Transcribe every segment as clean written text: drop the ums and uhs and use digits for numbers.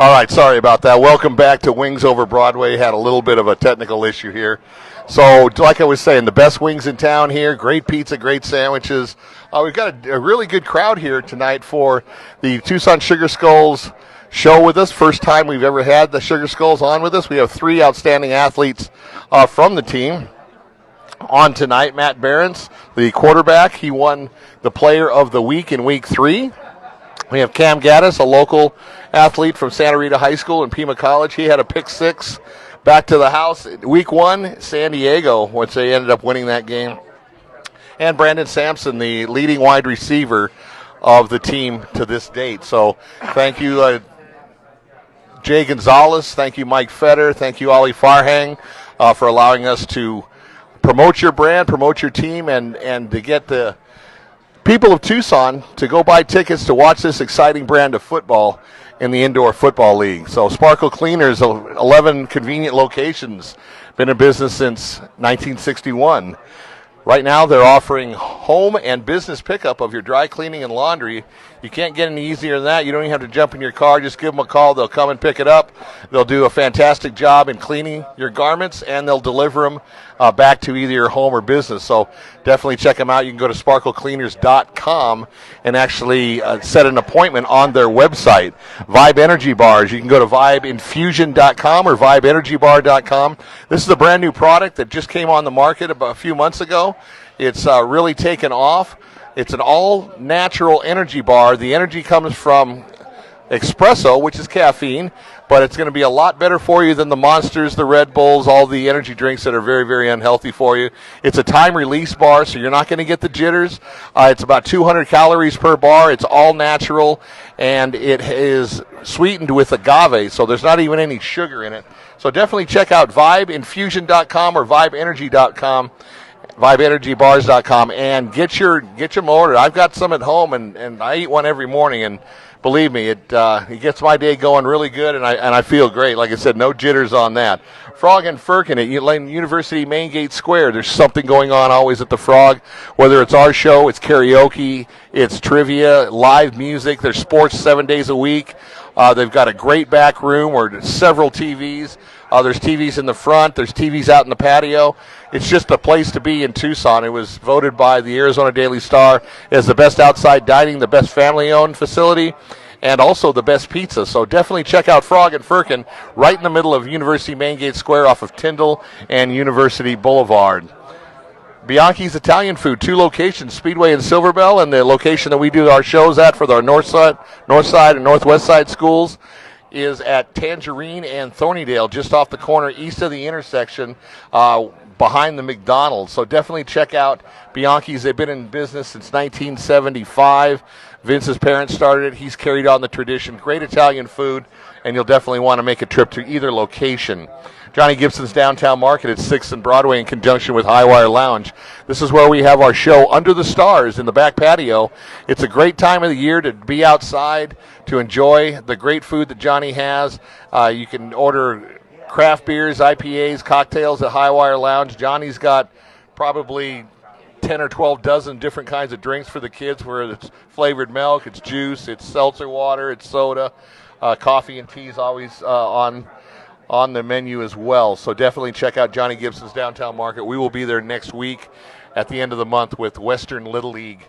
All right, sorry about that. Welcome back to Wings Over Broadway. Had a little bit of a technical issue here. So, like I was saying, the best wings in town here. Great pizza, great sandwiches. We've got a really good crowd here tonight for the Tucson Sugar Skulls show with us. First time we've ever had the Sugar Skulls on with us. We have three outstanding athletes from the team on tonight. Matt Behrendt, the quarterback. He won the Player of the Week in Week 3. We have Cam Gaddis, a local athlete from Santa Rita High School and Pima College. He had a pick six back to the house. Week 1, San Diego, which they ended up winning that game. And Brandon Sampson, the leading wide receiver of the team to this date. So thank you, Jay Gonzalez. Thank you, Mike Fetter. Thank you, Ali Farhang, for allowing us to promote your brand, promote your team, and to get the people of Tucson to go buy tickets to watch this exciting brand of football in the Indoor Football League. So Sparkle Cleaners, 11 convenient locations, been in business since 1961. Right now they're offering home and business pickup of your dry cleaning and laundry. You can't get any easier than that. You don't even have to jump in your car. Just give them a call. They'll come and pick it up. They'll do a fantastic job in cleaning your garments, and they'll deliver them back to either your home or business. So definitely check them out. You can go to sparklecleaners.com and actually set an appointment on their website. Vibe Energy Bars. You can go to vibeinfusion.com or vibeenergybar.com. This is a brand new product that just came on the market about a few months ago. It's really taken off. It's an all-natural energy bar. The energy comes from espresso, which is caffeine, but it's going to be a lot better for you than the Monsters, the Red Bulls, all the energy drinks that are very, very unhealthy for you. It's a time-release bar, so you're not going to get the jitters. It's about 200 calories per bar. It's all natural, and it is sweetened with agave, so there's not even any sugar in it. So definitely check out vibeinfusion.com or vibeenergy.com. vibeenergybars.com and get them ordered. I've got some at home, and I eat one every morning, and believe me, it gets my day going really good, and I feel great. Like I said, no jitters on that. Frog and Firkin at University Main Gate Square. There's something going on always at the Frog, whether it's our show, it's karaoke, it's trivia, live music. There's sports 7 days a week. They've got a great back room where several TVs. There's TVs in the front. There's TVs out in the patio. It's just a place to be in Tucson. It was voted by the Arizona Daily Star as the best outside dining, the best family-owned facility, and also the best pizza. So definitely check out Frog and Firkin right in the middle of University Main Gate Square off of Tyndall and University Boulevard. Bianchi's Italian Food, 2 locations, Speedway and Silverbell, and the location that we do our shows at for our north side and northwest side schools is at Tangerine and Thornydale, just off the corner east of the intersection behind the McDonald's. So definitely check out Bianchi's. They've been in business since 1975. Vince's parents started it. He's carried on the tradition. Great Italian food, and you'll definitely want to make a trip to either location. Johnny Gibson's Downtown Market at 6th and Broadway in conjunction with Highwire Lounge. This is where we have our show Under the Stars in the back patio. It's a great time of the year to be outside, to enjoy the great food that Johnny has. You can order craft beers, IPAs, cocktails at Highwire Lounge. Johnny's got probably 10 or 12 dozen different kinds of drinks for the kids, where it's flavored milk, it's juice, it's seltzer water, it's soda. Coffee and tea is always on the menu as well. So definitely check out Johnny Gibson's Downtown Market. We will be there next week at the end of the month with Western Little League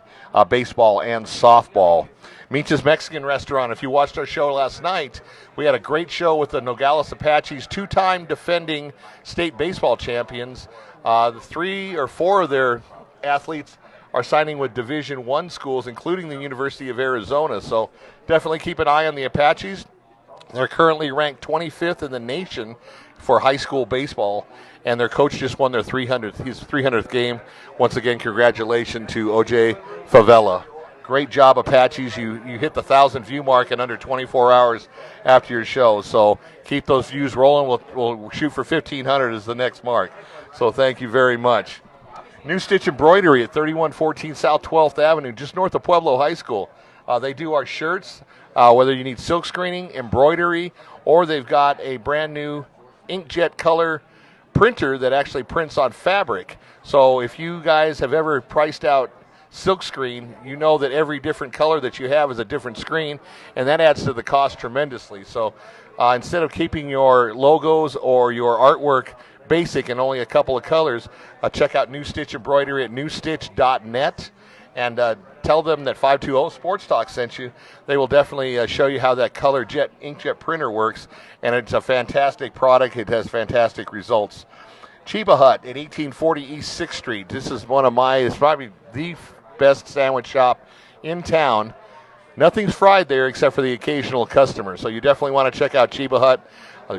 baseball and softball. Meech's Mexican Restaurant. If you watched our show last night, we had a great show with the Nogales Apaches, 2-time defending state baseball champions. 3 or 4 of their athletes are signing with Division I schools, including the University of Arizona. So definitely keep an eye on the Apaches. They're currently ranked 25th in the nation for high school baseball, and their coach just won their 300th game. Once again, congratulations to O.J. Favela. Great job, Apaches. You hit the 1,000 view mark in under 24 hours after your show. So keep those views rolling. We'll shoot for 1,500 as the next mark. So thank you very much. New Stitch Embroidery at 3114 South 12th Avenue, just north of Pueblo High School. They do our shirts, whether you need silk screening, embroidery, or they've got a brand new inkjet color printer that actually prints on fabric. So if you guys have ever priced out silk screen, you know that every different color that you have is a different screen, and that adds to the cost tremendously. So instead of keeping your logos or your artwork basic and only a couple of colors, check out New Stitch Embroidery at newstitch.net and tell them that 520 Sports Talk sent you. They will definitely show you how that color inkjet printer works, and it's a fantastic product. It has fantastic results. Chiba Hut at 1840 East 6th Street. This is it's probably the best sandwich shop in town. Nothing's fried there except for the occasional customer, so you definitely want to check out Chiba Hut.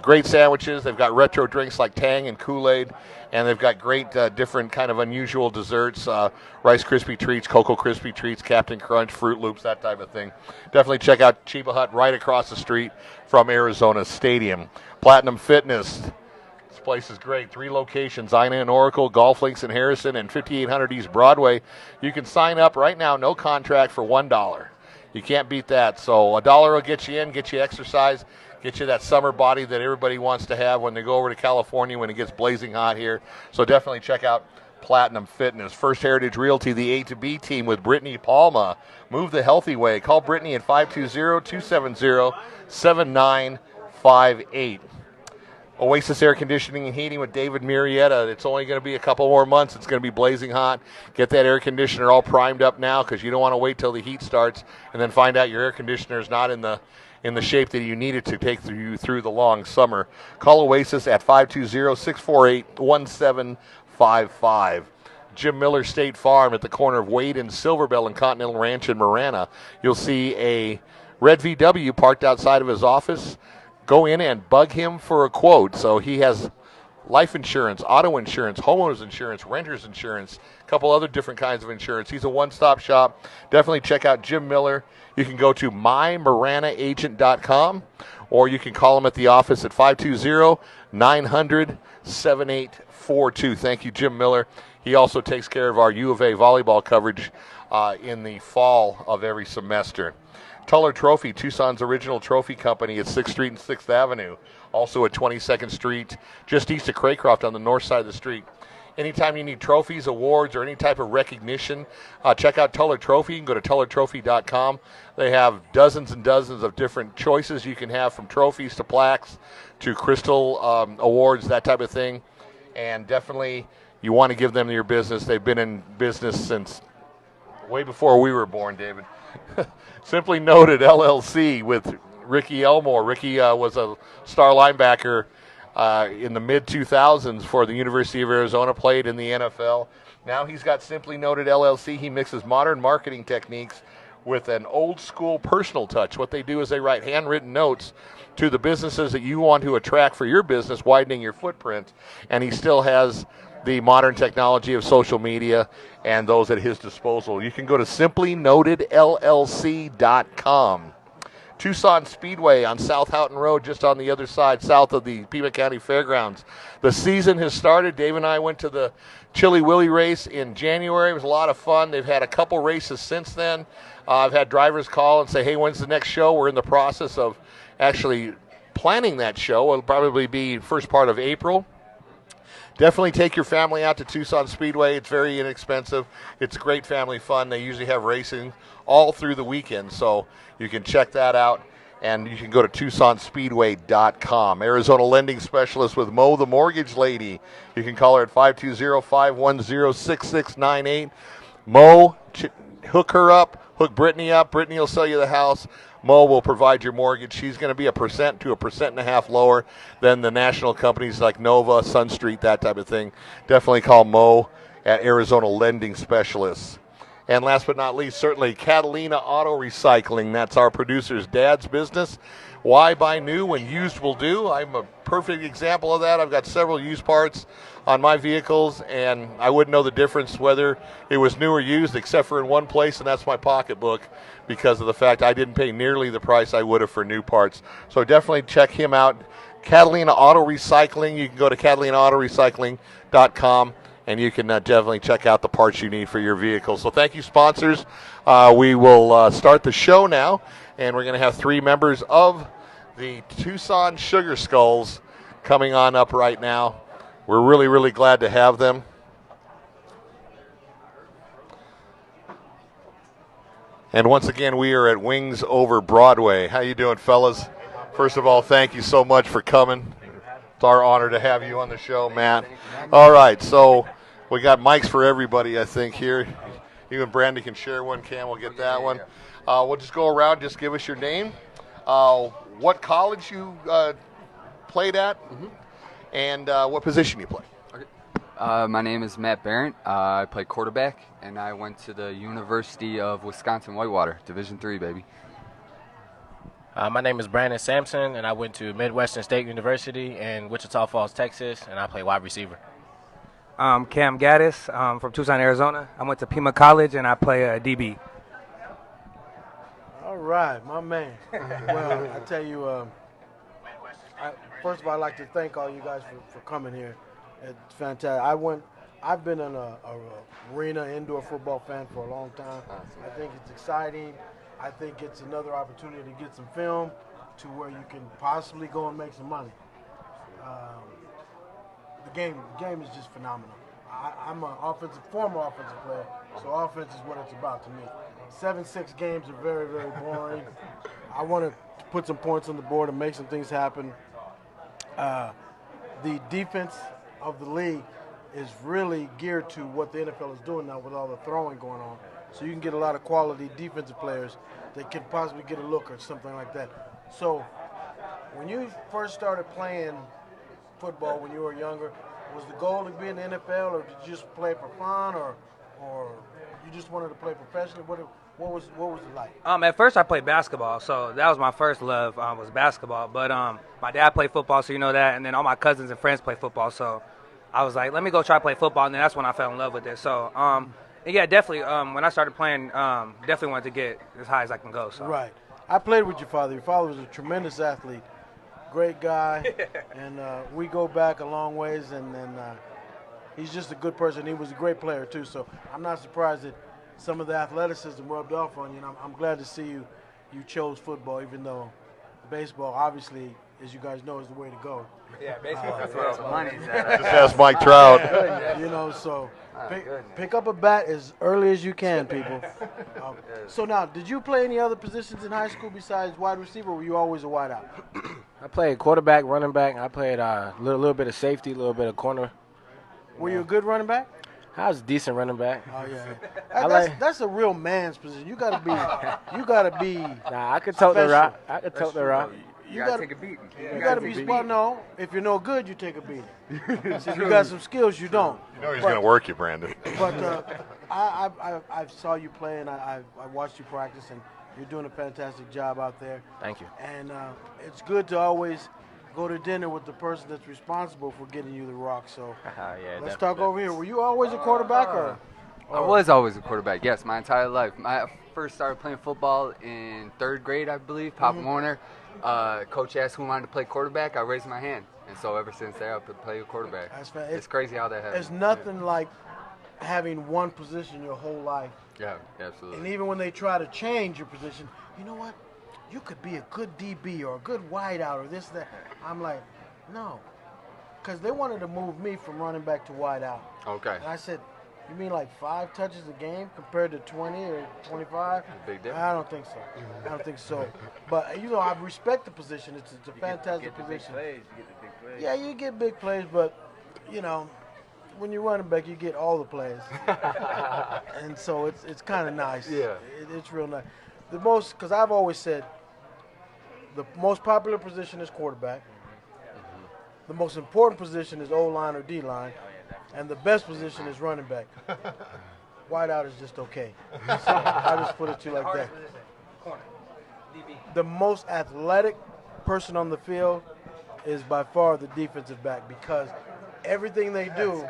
Great sandwiches. They've got retro drinks like Tang and Kool-Aid, and they've got great different kind of unusual desserts, Rice Krispie Treats, Cocoa Krispie Treats, Captain Crunch, Fruit Loops, that type of thing. Definitely check out Chiba Hut right across the street from Arizona Stadium. Platinum Fitness. This place is great. 3 locations, Ina and Oracle, Golf Links in Harrison, and 5800 East Broadway. You can sign up right now, no contract, for $1. You can't beat that. So $1 will get you in, get you exercise, get you that summer body that everybody wants to have when they go over to California when it gets blazing hot here. So definitely check out Platinum Fitness. First Heritage Realty, the A to B team with Brittany Palma. Move the healthy way. Call Brittany at 520-270-7958. Oasis Air Conditioning and Heating with David Murrieta. It's only going to be a couple more months. It's going to be blazing hot. Get that air conditioner all primed up now because you don't want to wait till the heat starts and then find out your air conditioner is not in the shape that you need it to take you through the long summer. Call Oasis at 520-648-1755. Jim Miller State Farm at the corner of Wade and Silverbell and Continental Ranch in Marana. You'll see a red VW parked outside of his office. Go in and bug him for a quote. So he has life insurance, auto insurance, homeowners insurance, renters insurance, a couple other different kinds of insurance. He's a one-stop shop. Definitely check out Jim Miller. You can go to mymaranaagent.com, or you can call him at the office at 520-900-7842. Thank you, Jim Miller. He also takes care of our U of A volleyball coverage in the fall of every semester. Tuller Trophy, Tucson's original trophy company at 6th Street and 6th Avenue. Also at 22nd Street, just east of Craycroft on the north side of the street. Anytime you need trophies, awards, or any type of recognition, check out Tuller Trophy. You can go to tullertrophy.com. They have dozens and dozens of different choices you can have, from trophies to plaques to crystal awards, that type of thing. And definitely you want to give them your business. They've been in business since way before we were born, David. Simply Noted LLC with Ricky Elmore. Ricky was a star linebacker in the mid-2000s for the University of Arizona, played in the NFL. Now he's got Simply Noted LLC. He mixes modern marketing techniques with an old-school personal touch. What they do is they write handwritten notes to the businesses that you want to attract for your business, widening your footprint, and he still has the modern technology of social media and those at his disposal. You can go to simplynotedllc.com. Tucson Speedway on South Houghton Road, just on the other side, south of the Pima County Fairgrounds. The season has started. Dave and I went to the Chili Willy race in January. It was a lot of fun. They've had a couple races since then. I've had drivers call and say, hey, when's the next show? We're in the process of actually planning that show. It'll probably be first part of April. Definitely take your family out to Tucson Speedway. It's very inexpensive. It's great family fun. They usually have racing all through the weekend, so you can check that out, and you can go to TucsonSpeedway.com. Arizona Lending Specialist with Mo the Mortgage Lady. You can call her at 520-510-6698. Mo, hook her up, hook Brittany up. Brittany will sell you the house. Mo will provide your mortgage. She's going to be 1% to 1.5% lower than the national companies like Nova, SunStreet, that type of thing. Definitely call Mo at Arizona Lending Specialists. And last but not least, certainly Catalina Auto Recycling. That's our producer's dad's business. Why buy new when used will do? I'm a perfect example of that. I've got several used parts on my vehicles, and I wouldn't know the difference whether it was new or used, except for in one place, and that's my pocketbook, because of the fact I didn't pay nearly the price I would have for new parts. So definitely check him out. Catalina Auto Recycling. You can go to CatalinaAutoRecycling.com, and you can definitely check out the parts you need for your vehicle. So thank you, sponsors. We will start the show now, and we're going to have 3 members of the Tucson Sugar Skulls coming on up right now. We're really, really glad to have them. And once again, we are at Wings Over Broadway. How you doing, fellas? First of all, thank you so much for coming. It's our honor to have you on the show, Matt. All right, so we got mics for everybody, I think, here. You and Brandon can share one. Cam will get that one. We'll just go around. Just give us your name, what college you played at, and what position you play. My name is Matt Behrendt. I play quarterback, and I went to the University of Wisconsin-Whitewater, Division III, baby. My name is Sampson, and I went to Midwestern State University in Wichita Falls, Texas, and I play wide receiver. Cam Gaddis from Tucson, Arizona. I went to Pima College, and I play DB. All right, my man. Well, I tell you, first of all, I'd like to thank all you guys for coming here. It's fantastic. I've been an arena indoor football fan for a long time. I think it's exciting. I think it's another opportunity to get some film to where you can possibly go and make some money. The game is just phenomenal. I'm an former offensive player, so offense is what it's about to me. 7-6 games are very, very boring. I want to put some points on the board and make some things happen. The defense of the league is really geared to what the NFL is doing now with all the throwing going on. So you can get a lot of quality defensive players that can possibly get a look or something like that. So when you first started playing football when you were younger, was the goal to be in the NFL, or did you just play for fun, or you just wanted to play professionally? What was it like? At first I played basketball, so that was my first love was basketball. But my dad played football, so you know that, and then all my cousins and friends play football, so I was like, let me go try to play football, and then that's when I fell in love with it. So yeah, definitely. When I started playing, definitely wanted to get as high as I can go. So. Right. I played with your father. Your father was a tremendous athlete, great guy, and we go back a long ways. And he's just a good person. He was a great player too. So I'm not surprised that some of the athleticism rubbed off on you. And I'm glad to see you chose football, even though baseball, obviously, as you guys know, is the way to go. Yeah, baseball. That's where all the money's at. Just ask Mike Trout. You know, so pick up a bat as early as you can, people. So now, did you play any other positions in high school besides wide receiver, or were you always a wideout? I played quarterback, running back. I played a little bit of safety, a little bit of corner. Were you a good running back? I was a decent running back. Oh yeah, that's a real man's position. You gotta be. Nah, I could tote the rock. I could tote the rock. You gotta take a beating. You gotta be smart. No, if you're no good, you take a beating. So if you got some skills, you don't. You know he's going to work you, Brandon. But I saw you play, and I watched you practice, and you're doing a fantastic job out there. Thank you. And it's good to always go to dinner with the person that's responsible for getting you the rock. So let's talk over here. Were you always a quarterback, or? I was always a quarterback, yes, my entire life. I first started playing football in 3rd grade, I believe, Pop Warner. Coach asked who wanted to play quarterback. I raised my hand. And so ever since there, I've been playing quarterback. It's crazy how that happens. It's nothing like having one position your whole life. Yeah, absolutely. And even when they try to change your position, you know what? You could be a good DB or a good wideout or this, that. I'm like, no. Because they wanted to move me from running back to wideout. Okay. And I said, you mean like 5 touches a game compared to 20 or 25? Big difference. I don't think so. I don't think so. But, you know, I respect the position. It's a fantastic position. You get the big plays. Yeah, you get big plays, but, you know, when you're running back, you get all the plays. And so it's kind of nice. Yeah. It's real nice. Because I've always said, the most popular position is quarterback. The most important position is O-line or D-line. And the best position is running back. Wideout is just okay. So I just put it to you like that. Corner. DB. The most athletic person on the field is by far the defensive back, because everything they do.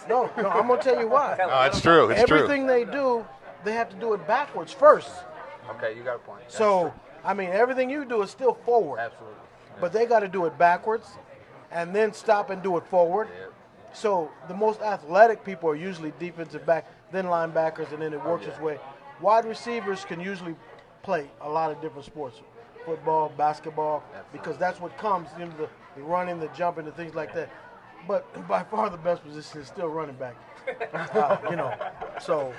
No, I'm gonna tell you why. No, it's true. It's Everything they do, they have to do it backwards first. Okay, you got a point. So I mean, everything you do is still forward. Absolutely. But they got to do it backwards, and then stop and do it forward. Yep. So the most athletic people are usually defensive back, then linebackers, and then it works its way. Wide receivers can usually play a lot of different sports, football, basketball, because that's what comes, you know, the running, the jumping, the things like that. But by far the best position is still running back. You know, so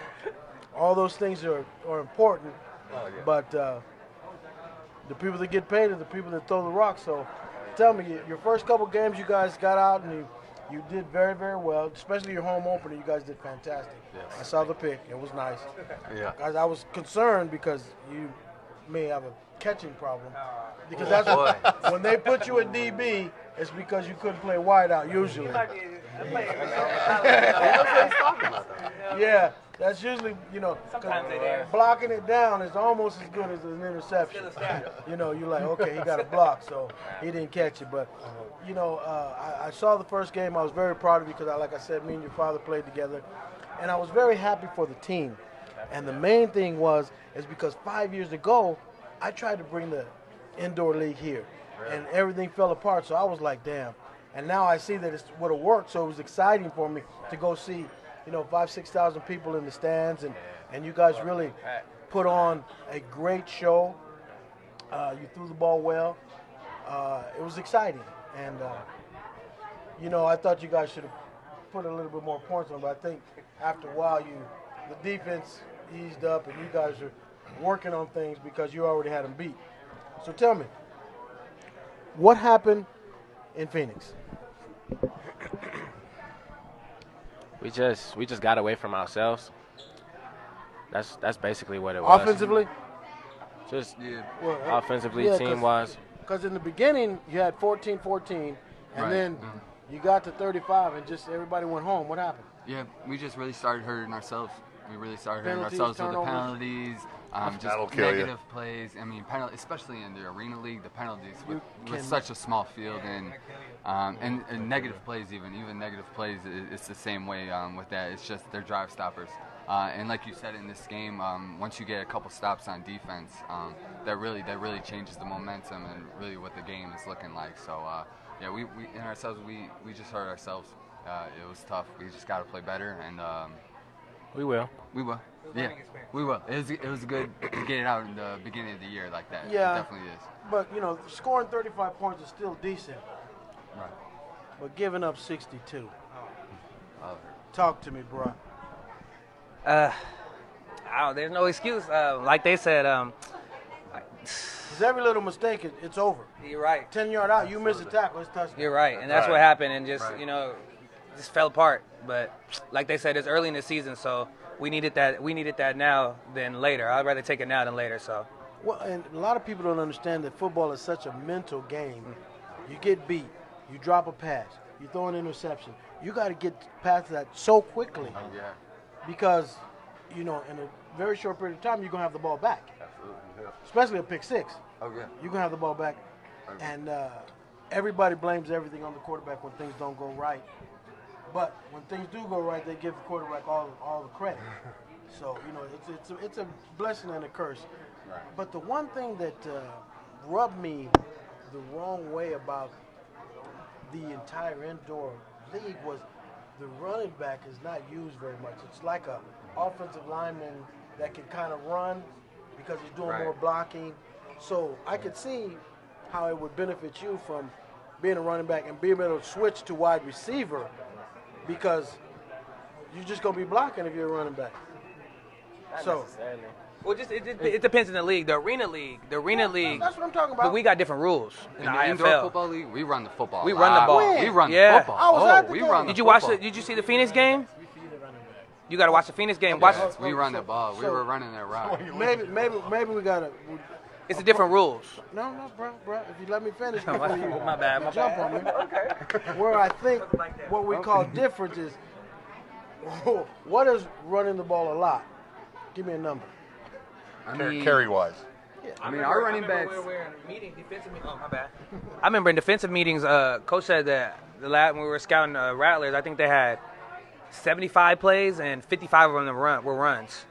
all those things are important. Oh, yeah. But the people that get paid are the people that throw the rock. So tell me, your first couple games you guys got out and you did very, very well, especially your home opener. You guys did fantastic. Yes. I saw the pick. It was nice. Yeah. Guys, I was concerned because you may have a catching problem. Because when they put you at DB, it's because you couldn't play wide out usually. Yeah, that's usually, blocking it down is almost as good as an interception. You're like, okay, he got a block, so he didn't catch it. But, I saw the first game. I was very proud of you because, like I said, me and your father played together. And I was very happy for the team. And the main thing is because 5 years ago, I tried to bring the indoor league here. And everything fell apart, so I was like, damn. And now I see that it would have worked, so it was exciting for me to go see 5,000-6,000 people in the stands, and you guys really put on a great show. You threw the ball well. It was exciting, and I thought you guys should have put a little bit more points on, but I think after a while the defense eased up, and you guys are working on things because you already had them beat. So tell me, what happened in Phoenix? We just got away from ourselves. That's basically what it was. Offensively? Just Well, offensively, yeah, team-wise. Because in the beginning, you had 14-14, and then you got to 35, and just everybody went home. What happened? Yeah, we just really started hurting ourselves. We really started hurting Penalties, ourselves with the turnovers. penalties, That'll just kill you. negative plays. I mean, especially in the arena league, the penalties with can- such a small field and negative plays even negative plays. It's the same way with that. It's just they're drive stoppers. And like you said in this game, once you get a couple stops on defense, that really changes the momentum and really what the game is looking like. So we in ourselves we just hurt ourselves. It was tough. We just got to play better, and We will. we will. Yeah, we will. It was good to get it out in the beginning of the year like that. Yeah. It definitely is. But, scoring 35 points is still decent, Right. but giving up 62. Talk to me, bro. There's no excuse. Like they said, Because every little mistake, it's over. you're right. 10-yard out, you miss a tackle, it's touchdown. You're right, and that's Right. what happened, and just Right. just fell apart. But like they said, it's early in the season, so we needed that. We needed that now than later. I'd rather take it now than later. So Well, and a lot of people don't understand that football is such a mental game. You get beat, you drop a pass, you throw an interception. You got to get past that so quickly Yeah. because, in a very short period of time, you're going to have the ball back, Absolutely. Yeah. especially a pick six. Oh yeah. You're going to have the ball back. And everybody blames everything on the quarterback when things don't go right. But when things do go right, they give the quarterback all the credit. So, it's a blessing and a curse. Right. But the one thing that rubbed me the wrong way about the entire indoor league was the running back is not used very much. It's like a offensive lineman that can kind of run because he's doing Right. more blocking. So I could see how it would benefit you from being a running back and being able to switch to wide receiver because you're just going to be blocking if you're a running back. So well, it depends on the league. The arena league. that's what I'm talking about. But we got different rules in In the the indoor IFL. football league, we run the football. We run the ball. When? We run Yeah. the football. I was at the we game. run the Did you watch football. Did you see the Phoenix game? You got to watch the Phoenix game. Watch. Yes, we run the ball. We So- were running that route. Maybe we got to. It's the different rules. No, bro. If you let me finish My before you bad. jump on me. Where I think what we call difference is what is running the ball a lot? Give me a number. I mean, Carry-wise. I mean, our running backs. Oh, my bad. I remember in defensive meetings, coach said that when we were scouting Rattlers, I think they had 75 plays and 55 of them were runs.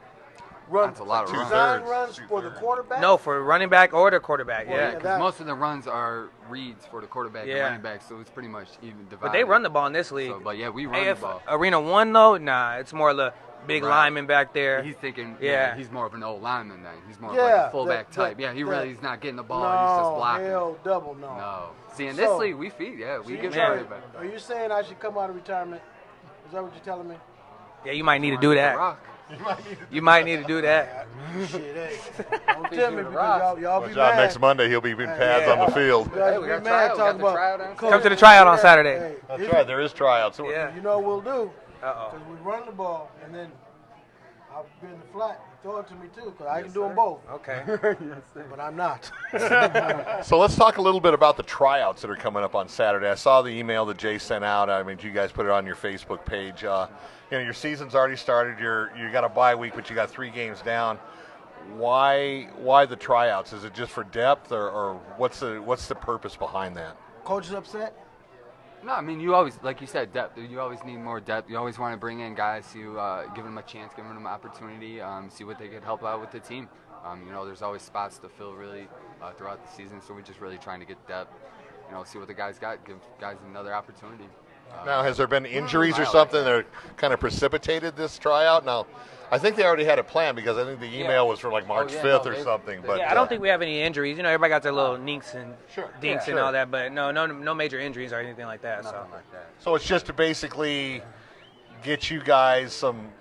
That's a lot of runs. Design runs for the quarterback? No, for running back or the quarterback. Well, Yeah. yeah. Because most of the runs are reads for the quarterback and Yeah. running back, so it's pretty much even divided. But they run the ball in this league. So, but yeah, we run AF the ball. Arena 1, though, nah, it's more of the big Right. lineman back there. He's thinking, Yeah. he's more of an old lineman then. He's more of Yeah, like a fullback that- type. that- Yeah, that- he's not getting the ball. he's just No, blocking. hell, double no. No. See, in So- this league, we feed. Yeah, So we you give trying- running back. Are you saying I should come out of retirement? Is that what you're telling me? Yeah, you might need to do that. Rock. You might need to do that. Shit, hey. Don't tell me because y'all be Watch mad. out, next Monday he'll be in pads on the field. You guys Hey, we be got mad tryout. talking We got the tryout about on Come to the tryout on Saturday. Hey, That's right, there is tryouts. Yeah. you know what we'll do? Uh-oh. Because we run the ball and then I'll be in the flat. Throw it to me too, because I can do them both. Okay. But I'm not. So let's talk a little bit about the tryouts that are coming up on Saturday. I saw the email that Jay sent out. I mean, you guys put it on your Facebook page. Your season's already started. You got a bye week, but you got 3 games down. Why the tryouts? Is it just for depth, or what's the purpose behind that? Coach is upset? No, I mean, you always, like you said, depth. You always need more depth. You always want to bring in guys who give them a chance, give them an opportunity, see what they could help out with the team. There's always spots to fill really throughout the season, so we're just really trying to get depth. See what the guys got, give guys another opportunity. Now, has there been injuries or something that kind of precipitated this tryout? Now, I think they already had a plan because I think the email was for like March 5th or something. But Yeah, I don't think we have any injuries. Everybody got their little ninks and dinks and sure. all that, but no major injuries or anything like that. Nothing like that. So it's just to basically get you guys some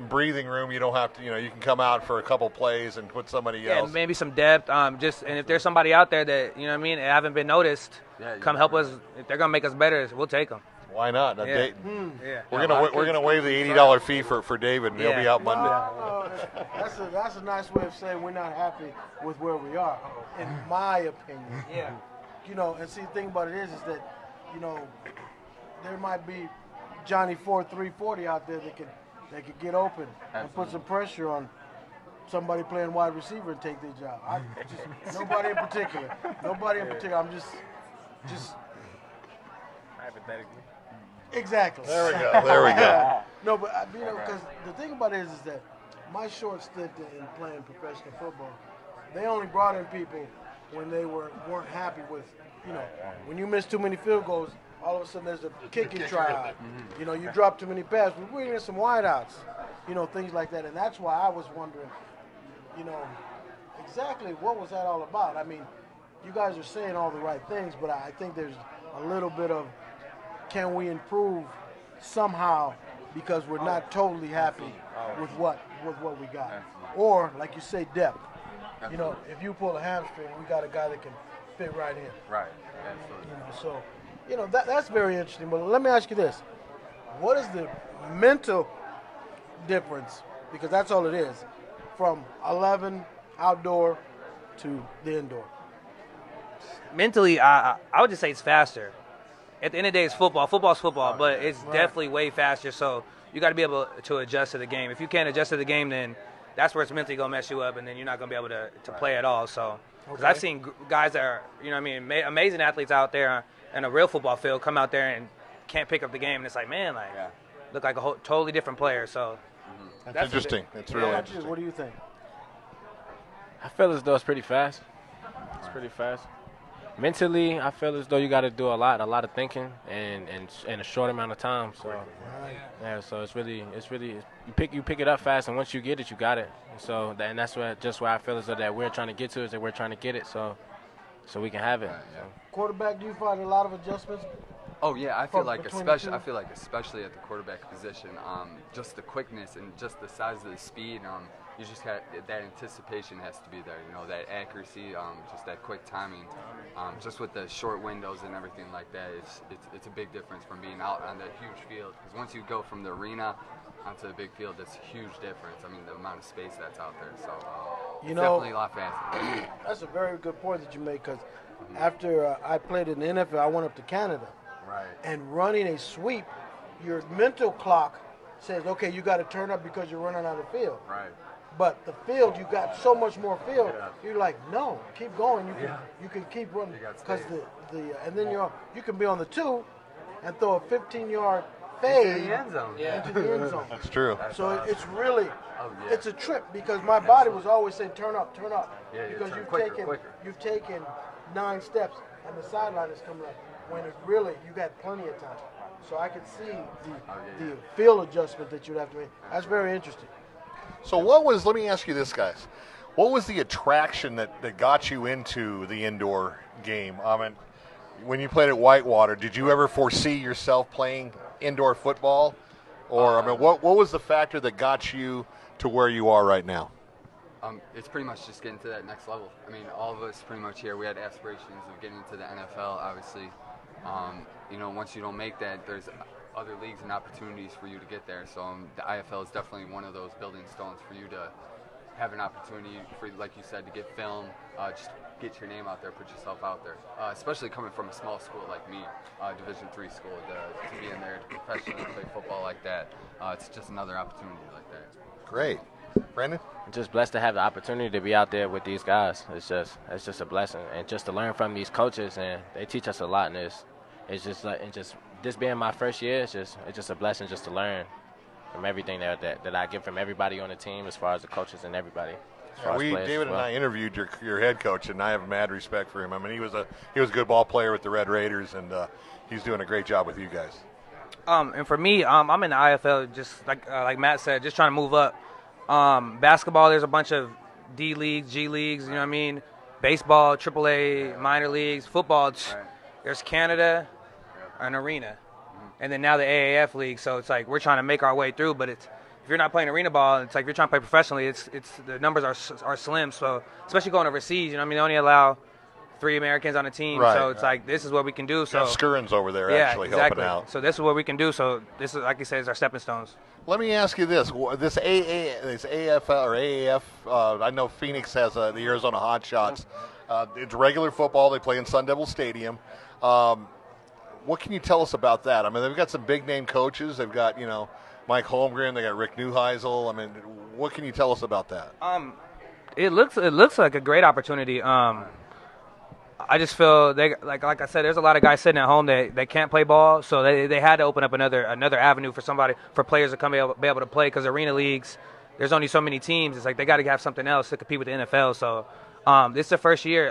breathing room. You don't have to, you can come out for a couple plays and put somebody Yeah, else. maybe some depth. And if there's somebody out there that haven't been noticed, come help us. If they're gonna make us better, we'll take them. Why not? Now, Yeah. Yeah. We're gonna waive the $80 fee for David, and he'll be out Monday. No, that's a nice way of saying we're not happy with where we are, in my opinion. Yeah. And see, the thing about it is that, there might be Johnny 4-3-40 out there that could get open and put some pressure on somebody playing wide receiver and take their job. Nobody in particular. I'm just Hypothetically. exactly. There we go. No, but because the thing about it is that my short stint in playing professional football, they only brought in people when they weren't happy with, when you miss too many field goals, all of a sudden there's a kicking tryout. You drop too many passes. We're bringing in some wideouts, things like that. And that's why I was wondering, exactly what was that all about? I mean, you guys are saying all the right things, but I think there's a little bit of, can we improve somehow, because we're not totally happy with what we got. Or, like you say, depth. If you pull a hamstring, we got a guy that can fit right in. Right. Absolutely. That's very interesting. But let me ask you this. What is the mental difference, because that's all it is, from 11 outdoor to the indoor? Mentally, I would just say it's faster. At the end of the day, it's football. Football's football, but it's definitely way faster. So you got to be able to adjust to the game. If you can't adjust to the game, then that's where it's mentally going to mess you up, and then you're not going to be able to play at all. So, because I've seen guys that are, amazing athletes out there in a real football field come out there and can't pick up the game, and it's like, man, look like a totally different player. So That's interesting. It's really interesting. What do you think? I feel as though it's pretty fast. It's pretty fast. Mentally, I feel as though you got to do a lot of thinking, and in a short amount of time. So, so it's really you pick it up fast, and once you get it, you got it. So, and that's where I feel as though that we're trying to get to is that we're trying to get it, so we can have it. So. Quarterback, do you find a lot of adjustments? Oh yeah, I feel like between the two? especially at the quarterback position, just the quickness and just the size of the speed. You just got that anticipation has to be there. That accuracy, just that quick timing, just with the short windows and everything like that. It's a big difference from being out on that huge field. Because once you go from the arena onto the big field, that's a huge difference. I mean, the amount of space that's out there. So it's definitely a lot faster. That's a very good point that you make, because after I played in the NFL, I went up to Canada. Right. And running a sweep, your mental clock says, okay, you got to turn up because you're running out of the field. Right. But the field, you got so much more field. You're like, no, keep going. You can keep running, because and then you can be on the 2 and throw a 15-yard fade into the end zone. Into the end zone. That's true. So it's really, it's a trip, because my body was always saying, turn up. Yeah, because quicker. you've taken 9 steps, and the sideline is coming up. When it really, you got plenty of time. So I could see the field adjustment that you'd have to make. That's very interesting. So let me ask you this, guys. What was the attraction that got you into the indoor game? I mean, when you played at Whitewater, did you ever foresee yourself playing indoor football? Or, what was the factor that got you to where you are right now? It's pretty much just getting to that next level. I mean, all of us pretty much here, we had aspirations of getting into the NFL, obviously. You know, once you don't make that, there's other leagues and opportunities for you to get there. So the IFL is definitely one of those building stones for you to have an opportunity for, like you said, to get film, just get your name out there, put yourself out there. Especially coming from a small school like me, Division III school, to be in there to professionally play football like that, it's just another opportunity like that. Great. Brandon? I'm just blessed to have the opportunity to be out there with these guys. It's just a blessing, and just to learn from these coaches, and they teach us a lot. And it's just like, and just this being my first year, it's just a blessing just to learn from everything that I get from everybody on the team, as far as the coaches and everybody. David and I interviewed your head coach, and I have mad respect for him. I mean, he was a good ball player with the Red Raiders, and he's doing a great job with you guys. And for me, I'm in the IFL, just like Matt said, just trying to move up. Basketball, there's a bunch of D leagues, G leagues, you know what I mean? Baseball, AAA, minor leagues. Football, there's Canada, an arena, and then now the AAF league. So it's like we're trying to make our way through, but if you're not playing arena ball, it's like if you're trying to play professionally, it's the numbers are slim. So especially going overseas, you know what I mean? They only allow 3 Americans on a team, right, so it's like this is what we can do. So Skurin's over there actually exactly. helping out. So this is what we can do. So this is, like you said, is our stepping stones. Let me ask you this: this AFL or AAF? I know Phoenix has the Arizona Hotshots. It's regular football. They play in Sun Devil Stadium. What can you tell us about that? I mean, they've got some big name coaches. They've got Mike Holmgren. They got Rick Neuheisel. I mean, what can you tell us about that? It looks like a great opportunity. I just feel like I said, there's a lot of guys sitting at home that they can't play ball, so they had to open up another avenue for players to be able to play, because arena leagues, there's only so many teams. It's like they got to have something else to compete with the NFL. So this is the first year.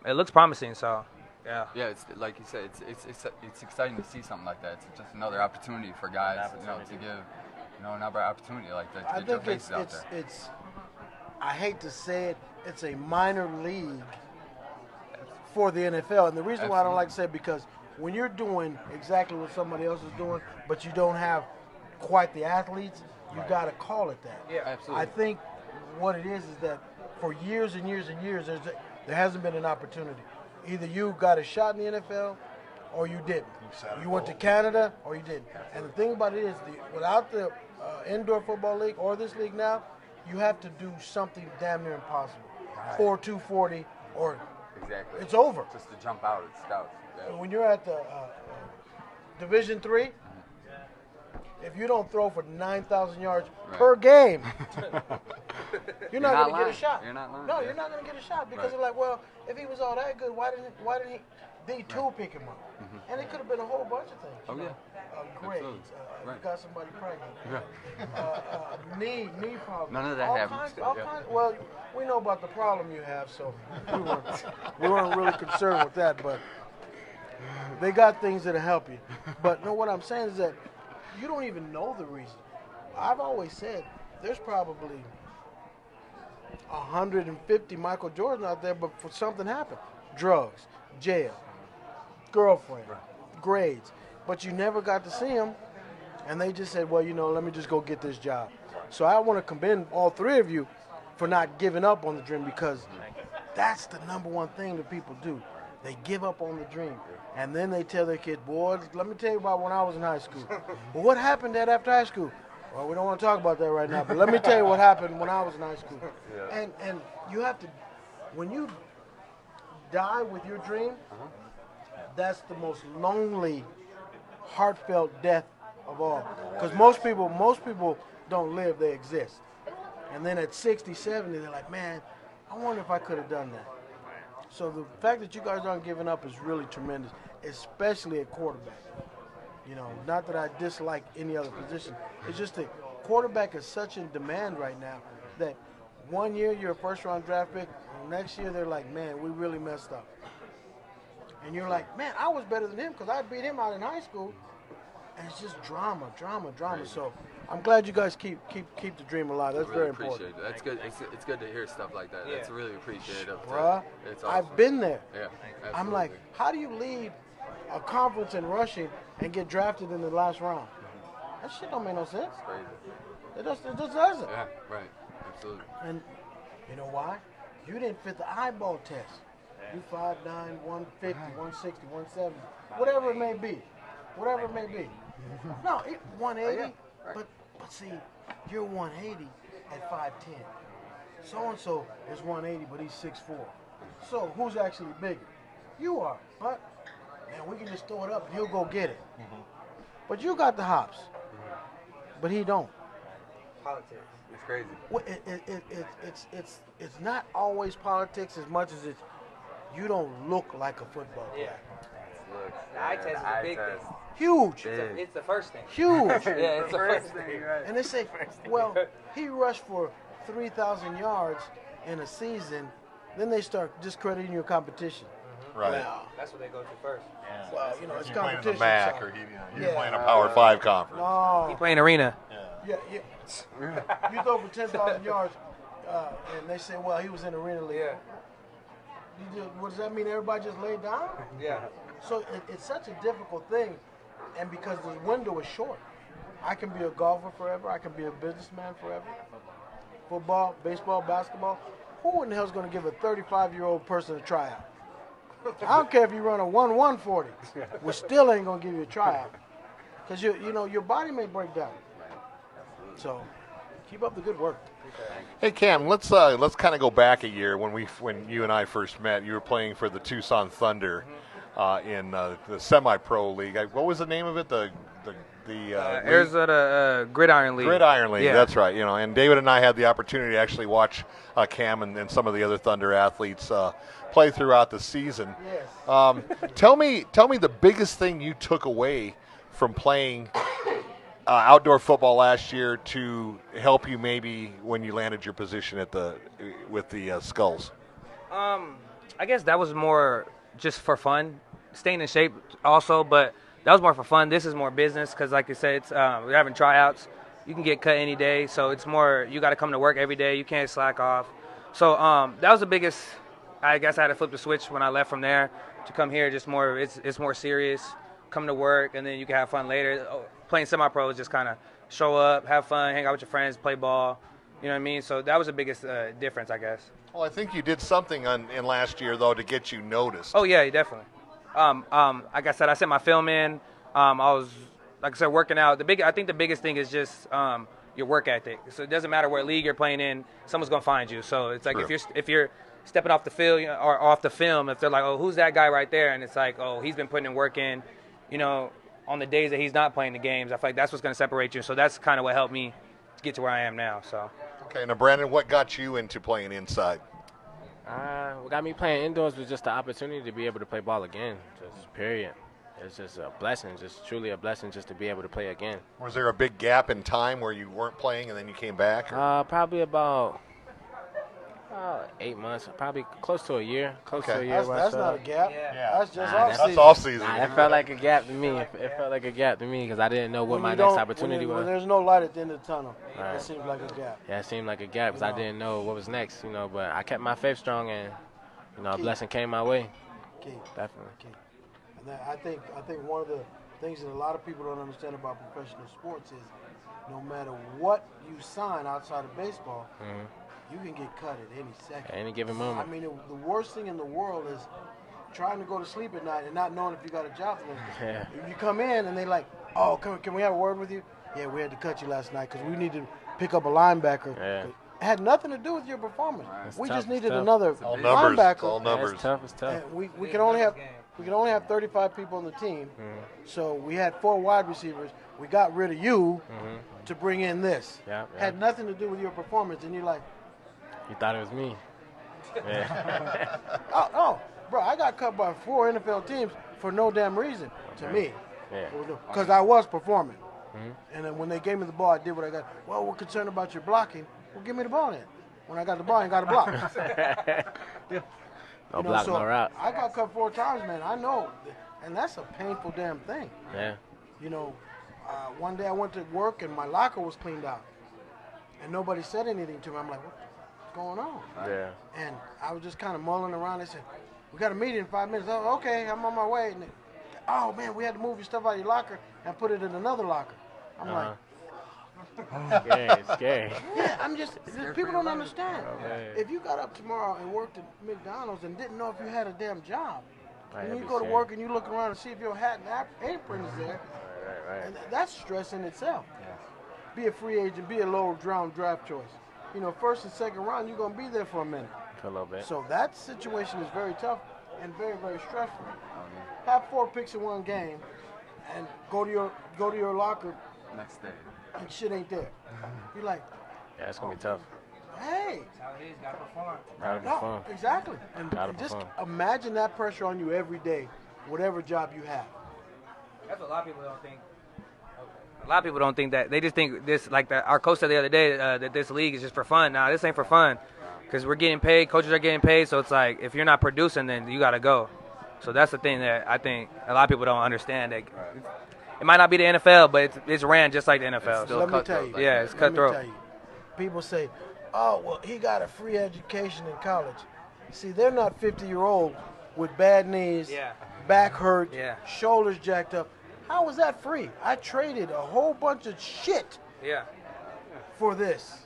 It looks promising. So yeah. Yeah, it's like you said, it's exciting to see something like that. It's just another opportunity for guys, to give another opportunity like that to get your faces out there. It's I hate to say it, it's a minor league for the NFL. And the reason why I don't like to say it, because when you're doing exactly what somebody else is doing, but you don't have quite the athletes, you got to call it that. Yeah, absolutely. I think what it is that for years and years and years, there hasn't been an opportunity. Either you got a shot in the NFL or you didn't. You went to Canada or you didn't. And the thing about it is, without the indoor football league or this league now, you have to do something damn near impossible. 4-2-40 or Exactly. it's over. Just to jump out at scouts. Yeah. When you're at the Division III, if you don't throw for 9,000 yards per game, you're not going to get a shot. You're not lying. No, you're not going to get a shot, because they're like, well, if he was all that good, why didn't D2 pick him up? And it could have been a whole bunch of things. Oh, yeah. Grades. You got somebody pregnant. Knee problems. None of that happens. Well, we know about the problem you have, so we weren't really concerned with that, but they got things that'll help you. But no, what I'm saying is that you don't even know the reason. I've always said there's probably 150 Michael Jordan out there, but for something happened. Drugs, jail, girlfriend, grades. But you never got to see them, and they just said, well, let me just go get this job. So I want to commend all 3 of you for not giving up on the dream, because that's the number one thing that people do. They give up on the dream. And then they tell their kids, boys, let me tell you about when I was in high school. Well, what happened after high school? Well, we don't want to talk about that right now, but let me tell you what happened when I was in high school. And you have to, when you die with your dream, that's the most lonely, heartfelt death of all. Because most people don't live, they exist. And then at 60, 70, they're like, man, I wonder if I could have done that. So the fact that you guys aren't giving up is really tremendous, especially at quarterback. Not that I dislike any other position. It's just that quarterback is such in demand right now that one year you're a first-round draft pick, and next year they're like, man, we really messed up. And you're like, man, I was better than him because I beat him out in high school. And it's just drama. Right. So I'm glad you guys keep the dream alive. That's really very important. Appreciate it. That's good. It's good to hear stuff like that. Yeah. That's really appreciated. Bruh, it's awesome. I've been there. Yeah, absolutely. I'm like, how do you lead a conference in rushing and get drafted in the last round? That shit don't make no sense. It's crazy. It just doesn't. Yeah, right. Absolutely. And you know why? You didn't fit the eyeball test. You 5'9", 150, 160, 170, whatever it may be. Whatever it may be. No, 180. But see, you're 180 at 5'10". So-and-so is 180, but he's 6'4". So who's actually bigger? You are. But, man, we can just throw it up and he'll go get it. But you got the hops. But he don't. Politics. It's crazy. Well, it's not always politics as much as it's you don't look like a football player. Look, The eye test is a big thing. Huge. It's the first thing. Huge. Yeah, it's the first thing. Right. And they say, well, he rushed for 3,000 yards in a season. Then they start discrediting your competition. Right. Well, That's what they go to first. well, you know, it's You're playing in competition. the MAC, so- or you're Yeah. playing a Power 5 conference. No. He playing arena. Yeah. You throw for 10,000 yards, and they say, well, he was in the arena league. Yeah. What does that mean? Everybody just laid down? Yeah. So it's such a difficult thing, and because the window is short. I can be a golfer forever. I can be a businessman forever. Football, baseball, basketball. Who in the hell is going to give a 35-year-old person a tryout? I don't care if you run a 1-1-40. We still ain't going to give you a tryout. Because your body may break down. So keep up the good work. Hey Cam, let's kind of go back a year when you and I first met. You were playing for the Tucson Thunder in the semi-pro league. What was the name of it? The Arizona Gridiron League. Gridiron League. Yeah. That's right. And David and I had the opportunity to actually watch Cam and some of the other Thunder athletes play throughout the season. Yes. Tell me the biggest thing you took away from playing outdoor football last year to help you maybe when you landed your position with the Skulls. I guess that was more just for fun, staying in shape also, but that was more for fun. This is more business because, like you said, it's, we're having tryouts. You can get cut any day, so it's more you got to come to work every day. You can't slack off. So that was the biggest. I guess I had to flip the switch when I left from there to come here. Just more, it's more serious. Come to work, and then you can have fun later. Playing semi-pro is just kind of show up, have fun, hang out with your friends, play ball. You know what I mean? So that was the biggest difference, I guess. Well, I think you did something in last year though to get you noticed. Oh yeah, definitely. Like I said, I sent my film in. I was, like I said, working out. I think the biggest thing is just your work ethic. So it doesn't matter what league you're playing in, someone's gonna find you. So it's like True. if you're stepping off the field or off the film, if they're like, oh, who's that guy right there? And it's like, oh, he's been putting in work in, on the days that he's not playing the games. I feel like that's what's gonna separate you. So that's kind of what helped me get to where I am now. So. Okay, now Brandon, what got you into playing inside? What got me playing indoors was just the opportunity to be able to play ball again. Just period. It's just a blessing, just truly a blessing just to be able to play again. Was there a big gap in time where you weren't playing and then you came back? Probably about 8 months, probably close to a year. That's not a gap. Yeah. That's just Nah, off that's season. off season. Nah, it felt like a gap to me. It felt like a gap to me because I didn't know what my next opportunity when was. there's no light at the end of the tunnel, Right. it seems like a gap. Yeah, it seemed like a gap because I didn't know what was next, but I kept my faith strong and, a blessing came my way. Key. Definitely. And I think one of the things that a lot of people don't understand about professional sports is no matter what you sign outside of baseball, you can get cut at any second. At any given moment. I mean, the worst thing in the world is trying to go to sleep at night and not knowing if you got a job for next day. Yeah. If you come in and they like, oh, can we have a word with you? Yeah, we had to cut you last night because we need to pick up a linebacker. Yeah. It had nothing to do with your performance. It's We tough, just it's needed tough. another All numbers. linebacker. All numbers. It's tough. It's tough. And we can only have 35 people on the team. So we had 4 wide receivers. We got rid of you to bring in this. Yeah. Had nothing to do with your performance, and you're like, You thought it was me. Yeah. oh, bro, I got cut by 4 NFL teams for no damn reason to me. Yeah. Because I was performing. And then when they gave me the ball, I did what I got. Well, we're concerned about your blocking. Well, give me the ball then. When I got the ball, I ain't got to block. No block, so no route. I got cut 4 times, man. I know. And that's a painful damn thing. Yeah. One day I went to work and my locker was cleaned out. And nobody said anything to me. I'm like, what's going on? Yeah. And I was just kind of mulling around. They said, we got a meeting in 5 minutes. Oh, okay, I'm on my way. And they, oh, man, we had to move your stuff out of your locker and put it in another locker. I'm like, Scary. yeah, I'm just, people don't understand. Okay. If you got up tomorrow and worked at McDonald's and didn't know if you had a damn job, Right, and that'd you be go to scary. work and you look around and see if your hat and apron is there, Right. and that's stress in itself. Be a free agent, be a low round draft choice. You know, first and second round, you're going to be there for a minute. For a little bit. So that situation is very tough and very, very stressful. Have 4 picks in one game and go to your locker Next day. and shit ain't there. You're like, Yeah, it's gonna be tough. hey, That's how it is. Got to perform. Gotta no, perform. exactly. And Gotta just perform. imagine that pressure on you every day, whatever job you have. That's what a lot of people don't think. A lot of people don't think that. They just think this, like our coach said the other day, that this league is just for fun. Nah, this ain't for fun. Because we're getting paid, coaches are getting paid, so it's like if you're not producing, then you got to go. So that's the thing that I think a lot of people don't understand. That it might not be the NFL, but it's ran just like the NFL. still Let me cutthroat, tell you. like Yeah, it's Let me cutthroat. tell you. People say, oh, well, he got a free education in college. See, they're not 50-year-old with bad knees, Yeah. back hurt, Yeah. shoulders jacked up. How was that free? I traded a whole bunch of shit Yeah. for this.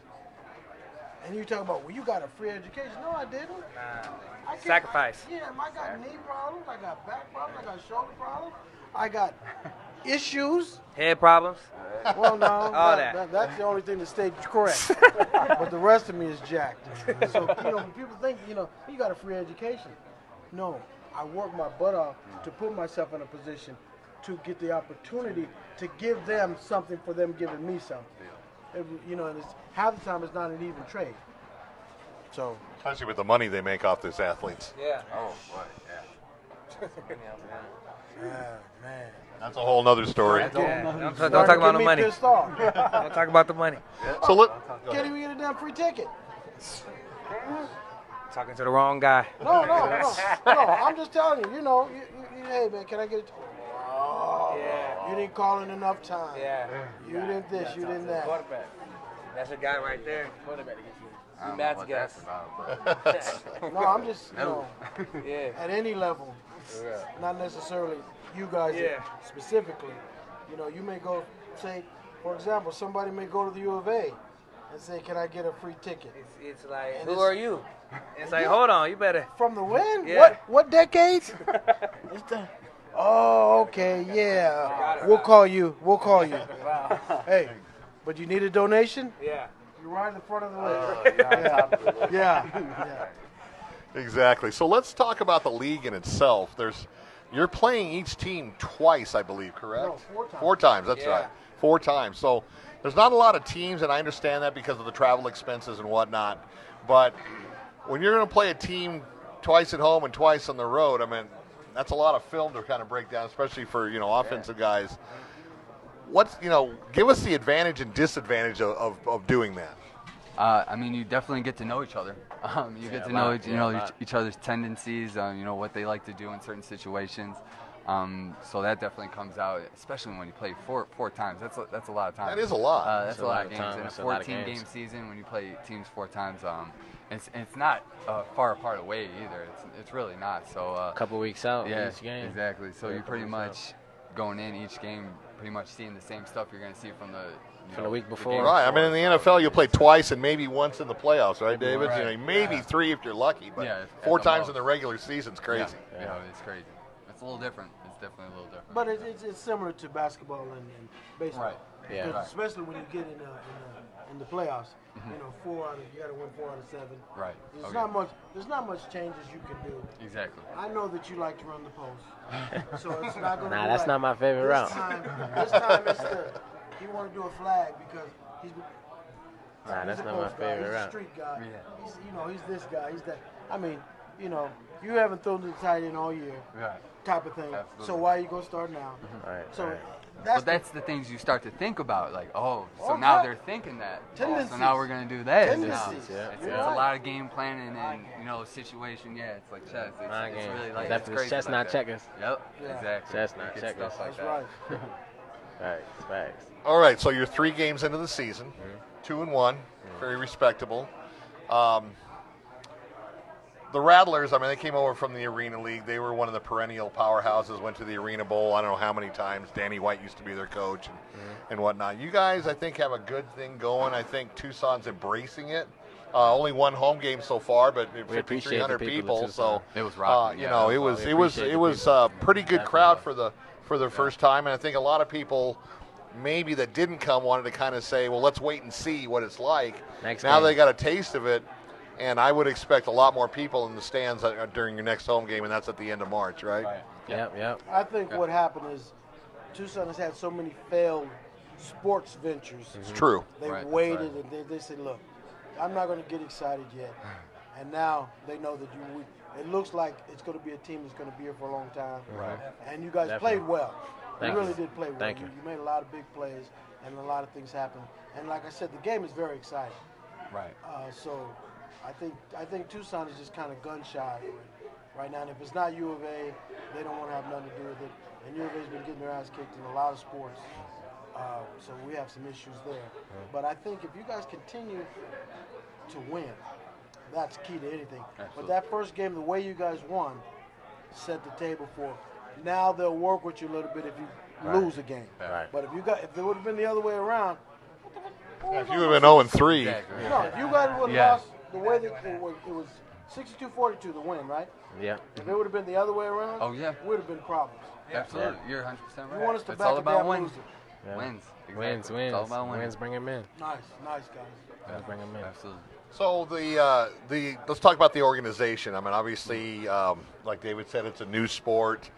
And you talk about, well, you got a free education. No, I didn't. I can't- Sacrifice. Yeah, I got knee problems. I got back problems. I got shoulder problems. I got issues. Head problems. Well, no, All that. that's the only thing that stayed correct. But the rest of me is jacked. So, when people think, you got a free education. No, I work my butt off to put myself in a position to get the opportunity to give them something for them giving me something. And it's, half the time it's not an even trade. So, Especially with the money they make off these athletes. Yeah. Oh, boy, yeah. man. That's a whole nother story. Don't talk about the money. Pissed off. Don't talk about the money. So let, Can't even get a damn free ticket. Talking to the wrong guy. No. I'm just telling you. Hey man, can I get it? Oh, you didn't call in enough time. Yeah. You didn't this. You didn't that. Quarterback. That's a guy right there. I don't know Matt's what guess. that's about, but No, I'm just Yeah. at any level, not necessarily you guys Yeah. specifically. You may go say, for example, somebody may go to the U of A and say, "Can I get a free ticket?" It's like, And who it's- are you? It's like, hold on, you better. From the when? Yeah. What decades? It's the, oh, okay, yeah. We'll call you. Hey, but you need a donation? Yeah. You're right in the front of the list. Yeah. exactly. So let's talk about the league in itself. You're playing each team twice, I believe, correct? No, 4 times. 4 times, that's Yeah. right. 4 times. So there's not a lot of teams, and I understand that because of the travel expenses and whatnot. But when you're going to play a team twice at home and twice on the road, I mean, that's a lot of film to kind of break down, especially for, offensive guys. Give us the advantage and disadvantage of doing that. I mean, you definitely get to know each other. You get to know each other's tendencies, what they like to do in certain situations. So that definitely comes out, especially when you play four times. That's a lot of times. That is a lot. That's a lot of games. time. In a That's a lot of 14-game games. season, when you play teams 4 times, it's not far apart away either. It's really not. So A couple weeks out each game. exactly. So Yeah, you're pretty couple weeks much going in each game, pretty much seeing the same stuff you're going to see from the From the week before. game Right. I mean, in the NFL, you play twice and maybe once in the playoffs, right, David? Right. Maybe 3 if you're lucky, but Yeah, 4 at the times most. in the regular season's crazy. Yeah, it's crazy. It's a little different. It's definitely a little different. But it's similar to basketball and baseball. Right. Yeah. Because Right. especially when you get in the playoffs, you got to win 4 out of 7. Right. There's Okay. not much changes you can do. Exactly. I know that you like to run the post, so it's not going to Nah, be that's like, not my favorite route. This time it's he want to do a flag because he's That's a not my post guy, favorite he's a route. street guy. Yeah. He's this guy. He's that. I mean, you haven't thrown to the tight end all year, Right. type of thing. Absolutely. So why are you gonna start now? Right. So right. that's the things you start to think about, like, so Oh, now yeah. they're thinking that. Tendencies. So now we're gonna do that. Tendencies. Now. Yeah. It's You're a right. lot of game planning and situation. Yeah, it's like chess. Mind It's games. really like Definitely it's crazy chess, like not that. checkers. Yep. Yeah. Exactly. Chess, not You get checkers. stuff like that's that. right. Facts. All right, so you're 3 games into the season, 2-1, very respectable. the Rattlers, I mean, they came over from the Arena League. They were one of the perennial powerhouses, went to the Arena Bowl I don't know how many times. Danny White used to be their coach and whatnot. You guys, I think, have a good thing going. I think Tucson's embracing it. Only one home game so far, but 5,300 people. So it was rocking. you know, it was a pretty good crowd for their first time, and I think a lot of people maybe that didn't come wanted to kind of say, well, let's wait and see what it's like. Now they got a taste of it, and I would expect a lot more people in the stands during your next home game, and that's at the end of March, right? Yep. I think what happened is Tucson has had so many failed sports ventures. It's true. They waited and they said, look, I'm not going to get excited yet. And now they know that it looks like it's going to be a team that's going to be here for a long time. Right. And you guys played well. You really did play well. Thank you. You made a lot of big plays and a lot of things happen. And like I said, the game is very exciting. Right. So I think Tucson is just kind of gun shy right now. And if it's not U of A, they don't want to have nothing to do with it. And U of A's been getting their ass kicked in a lot of sports. So we have some issues there. But I think if you guys continue to win, that's key to anything. Absolutely. But that first game, the way you guys won, set the table for. Now they'll work with you a little bit if you lose a game. Right. But if it would have been the other way around, If you would have been 0-3, no, if you guys would have lost the way that it was 62-42 the win, right? Yeah. If it would have been the other way around, would have been problems. Absolutely. You're 100% right. You want us to It's back all a about damn wins. loser. Yeah. Wins. Wins. It's all about Wins bring them in. Nice guys. Wins bring them in. Absolutely. So let's talk about the organization. I mean, obviously, like David said, it's a new sport.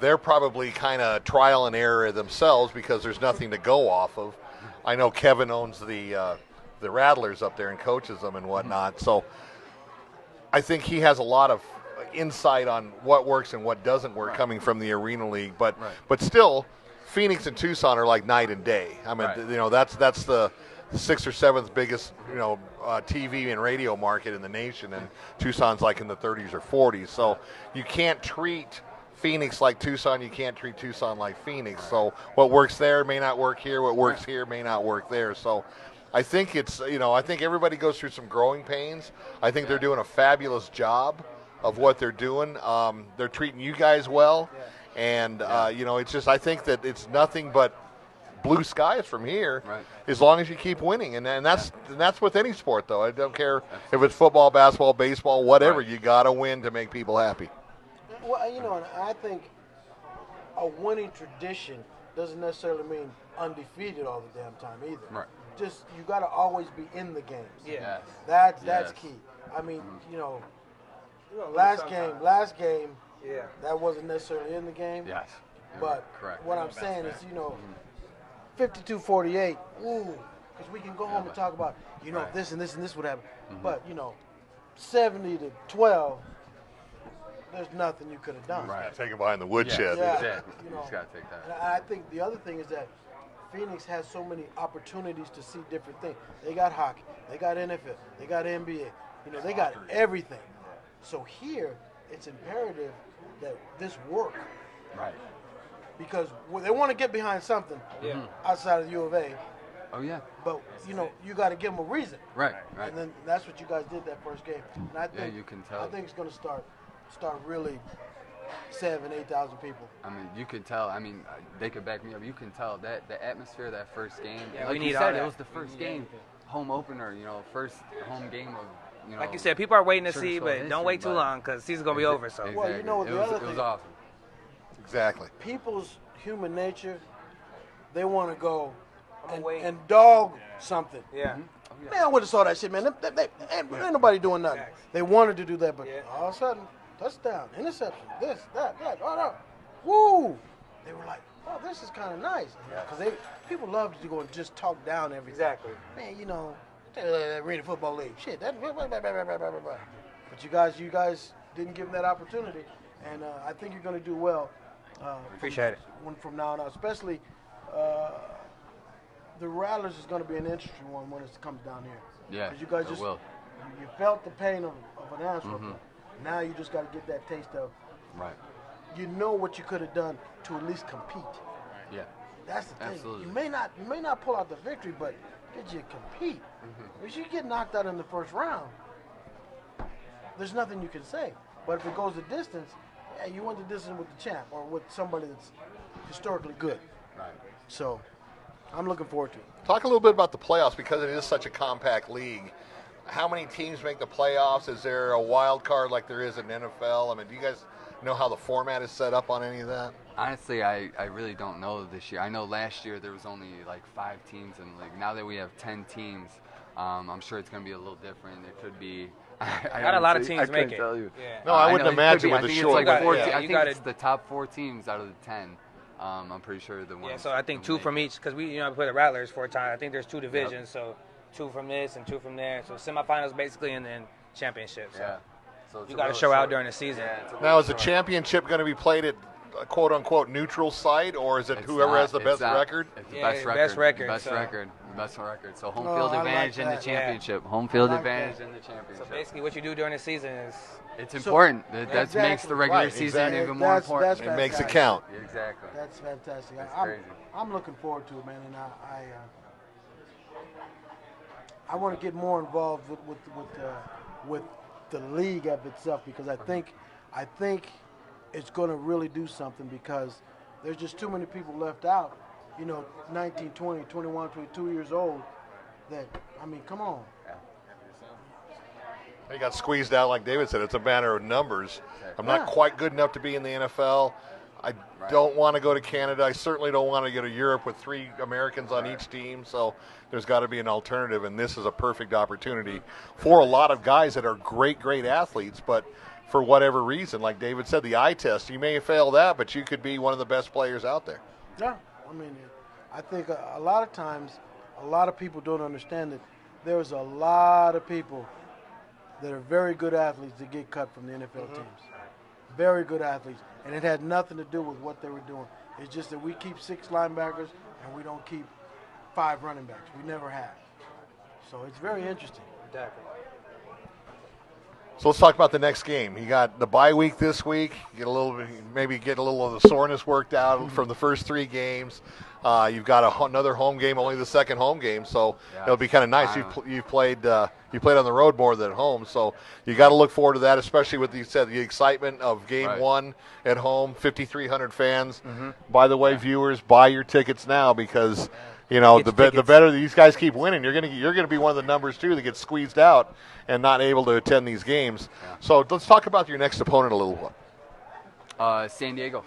They're probably kind of trial and error themselves because there's nothing to go off of. I know Kevin owns the Rattlers up there and coaches them and whatnot. So I think he has a lot of insight on what works and what doesn't work coming from the Arena League. But still, Phoenix and Tucson are like night and day. I mean, that's the 6th or 7th biggest, TV and radio market in the nation, and Tucson's like in the 30s or 40s. So you can't treat Phoenix like Tucson. You can't treat Tucson like Phoenix. So what works there may not work here. What works here may not work there. So I think I think everybody goes through some growing pains. I think they're doing a fabulous job of what they're doing. They're treating you guys well, and it's just I think that it's nothing but blue skies from here, as long as you keep winning, and that's with any sport though. I don't care if it's football, basketball, baseball, whatever. You got to win to make people happy. Well, and I think a winning tradition doesn't necessarily mean undefeated all the damn time either. Right. Just you got to always be in the games. Yeah. That's key. I mean, last game, that wasn't necessarily in the game. Yes. But correct. what I'm saying is, 52-48, because we can go home and talk about, this and this and this would happen. But, 70-12, there's nothing you could have done. Right. Take it behind the woodshed. Yeah. Exactly. You just got to take that. And I think the other thing is that Phoenix has so many opportunities to see different things. They got hockey, they got NFL, they got NBA. They got everything. So here, it's imperative that this work. Right. Because they want to get behind something outside of the U of A. Oh, yeah. But, you got to give them a reason. Right. And then that's what you guys did that first game. And I think, you can tell. I think it's going to start really 8,000 people. I mean, you could tell. I mean, they could back me up. You can tell that the atmosphere of that first game. Yeah, like we you need said, all it that. was the first game, home opener. First home game of. Like you said, people are waiting to Sugar see, Skull but history, don't wait too but- long because the season's going to be over. So Well, Exactly. the other It was thing- awesome. Exactly. People's human nature, they want to go wait. and dog something. Yeah. Man, I would have saw that shit, man. Ain't nobody doing nothing. They wanted to do that, but Yeah. all of a sudden, touchdown, interception, this, that, oh no, woo! They were like, oh, this is kind of nice, because people love to go and just talk down everything. Exactly. Man, Arena Football League, shit. But you guys didn't give them that opportunity, and I think you're going to do well. Appreciate it. From now on out, especially the Rattlers is going to be an interesting one when it comes down here. Yeah. 'Cause you guys it will. you felt the pain of an Antwerp. Now you just got to get that taste of. Right. You know what you could have done to at least compete. Yeah. That's the thing. Absolutely. You may not pull out the victory, but did you compete? If you get knocked out in the first round, there's nothing you can say. But if it goes the distance, yeah, you want the distance with the champ or with somebody that's historically good. Right. So I'm looking forward to it. Talk a little bit about the playoffs because it is such a compact league. How many teams make the playoffs? Is there a wild card like there is in NFL? I mean, do you guys know how the format is set up on any of that? Honestly, I really don't know this year. I know last year there was only like 5 teams in the league. Now that we have 10 teams, I'm sure it's going to be a little different. It could be. Not a lot of teams make it. Tell you. Yeah. No, I wouldn't imagine with I the think short. it's like 14. Yeah. I think it's the top 4 teams out of the 10. I'm pretty sure the ones. Yeah, so I think 2 make from it. each because we play the Rattlers 4 times. I think there's 2 divisions, so 2 from this and 2 from there. So semifinals basically and then championship. So Yeah. So it's you a got to real show out short- during the season. Yeah, it's a Now, real is the short- championship going to be played at a quote-unquote neutral site, or is it It's whoever not- has the it's best not. record? It's the Yeah, best best record. record, Best so- record. The best record. So home Oh, field I like advantage in the that. championship. Home field I like advantage that. in the championship. So basically, what you do during the season is It's important. That makes Exactly. the regular Right, season exactly. even more That's important. It makes it fantastic. count. Exactly. That's fantastic. That's I'm, crazy. I'm looking forward to it, man, and I want to get more involved with the league of itself because I think it's going to really do something because there's just too many people left out. 19, 20, 21, 22 years old. That I mean, come on. They got squeezed out, like David said. It's a matter of numbers. I'm not Yeah. quite good enough to be in the NFL. I don't want to go to Canada. I certainly don't want to go to Europe with 3 Americans on each team. So there's got to be an alternative, and this is a perfect opportunity for a lot of guys that are great, great athletes, but for whatever reason, like David said, the eye test, you may fail that, but you could be one of the best players out there. Yeah, I mean, I think a lot of times, a lot of people don't understand that there's a lot of people that are very good athletes that get cut from the NFL teams. Very good athletes. And it had nothing to do with what they were doing. It's just that we keep 6 linebackers and we don't keep 5 running backs. We never have. So it's very interesting. Exactly. So let's talk about the next game. You got the bye week this week. Get a little, maybe get a little of the soreness worked out from the first 3 games. You've got another home game, only the second home game, so it'll be kind of nice. You've played on the road more than at home, so you got to look forward to that, especially with the excitement of Game 1 at home. 5,300 fans. By the way, viewers, buy your tickets now because. The better these guys keep winning, you're gonna be one of the numbers too that gets squeezed out and not able to attend these games. Yeah. So let's talk about your next opponent a little bit. San Diego.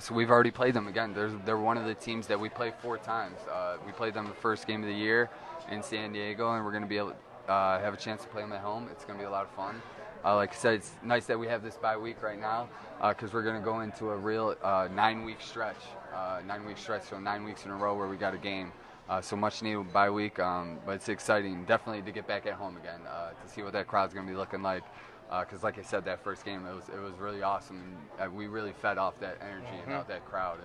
So we've already played them again. They're one of the teams that we play 4 times. We played them the first game of the year in San Diego, and we're going to be able to have a chance to play them at home. It's going to be a lot of fun. Like I said, it's nice that we have this bye week right now because we're going to go into a real 9-week stretch. 9-week stretch, so 9 weeks in a row where we got a game. So much needed bye week, but it's exciting definitely to get back at home again to see what that crowd's going to be looking like. Because like I said, that first game it was really awesome, and we really fed off that energy and out that crowd.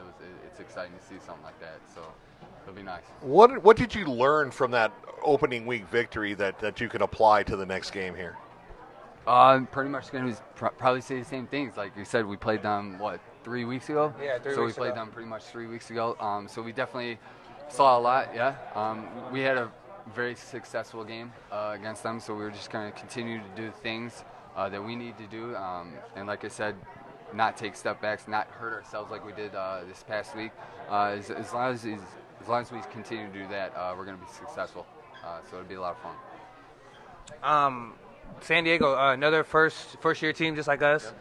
It's exciting to see something like that. So it'll be nice. What did you learn from that opening week victory that you can apply to the next game here? Pretty much going to probably say the same things. Like you said, we played them 3 weeks ago. Yeah, 3 weeks ago. So we played them pretty much 3 weeks ago. So we definitely saw a lot. Yeah. We had a very successful game against them. So we were just going to continue to do things that we need to do, and like I said, not take step backs, not hurt ourselves like we did this past week. As long as we continue to do that, we're going to be successful. So it'll be a lot of fun. San Diego, another first year team just like us.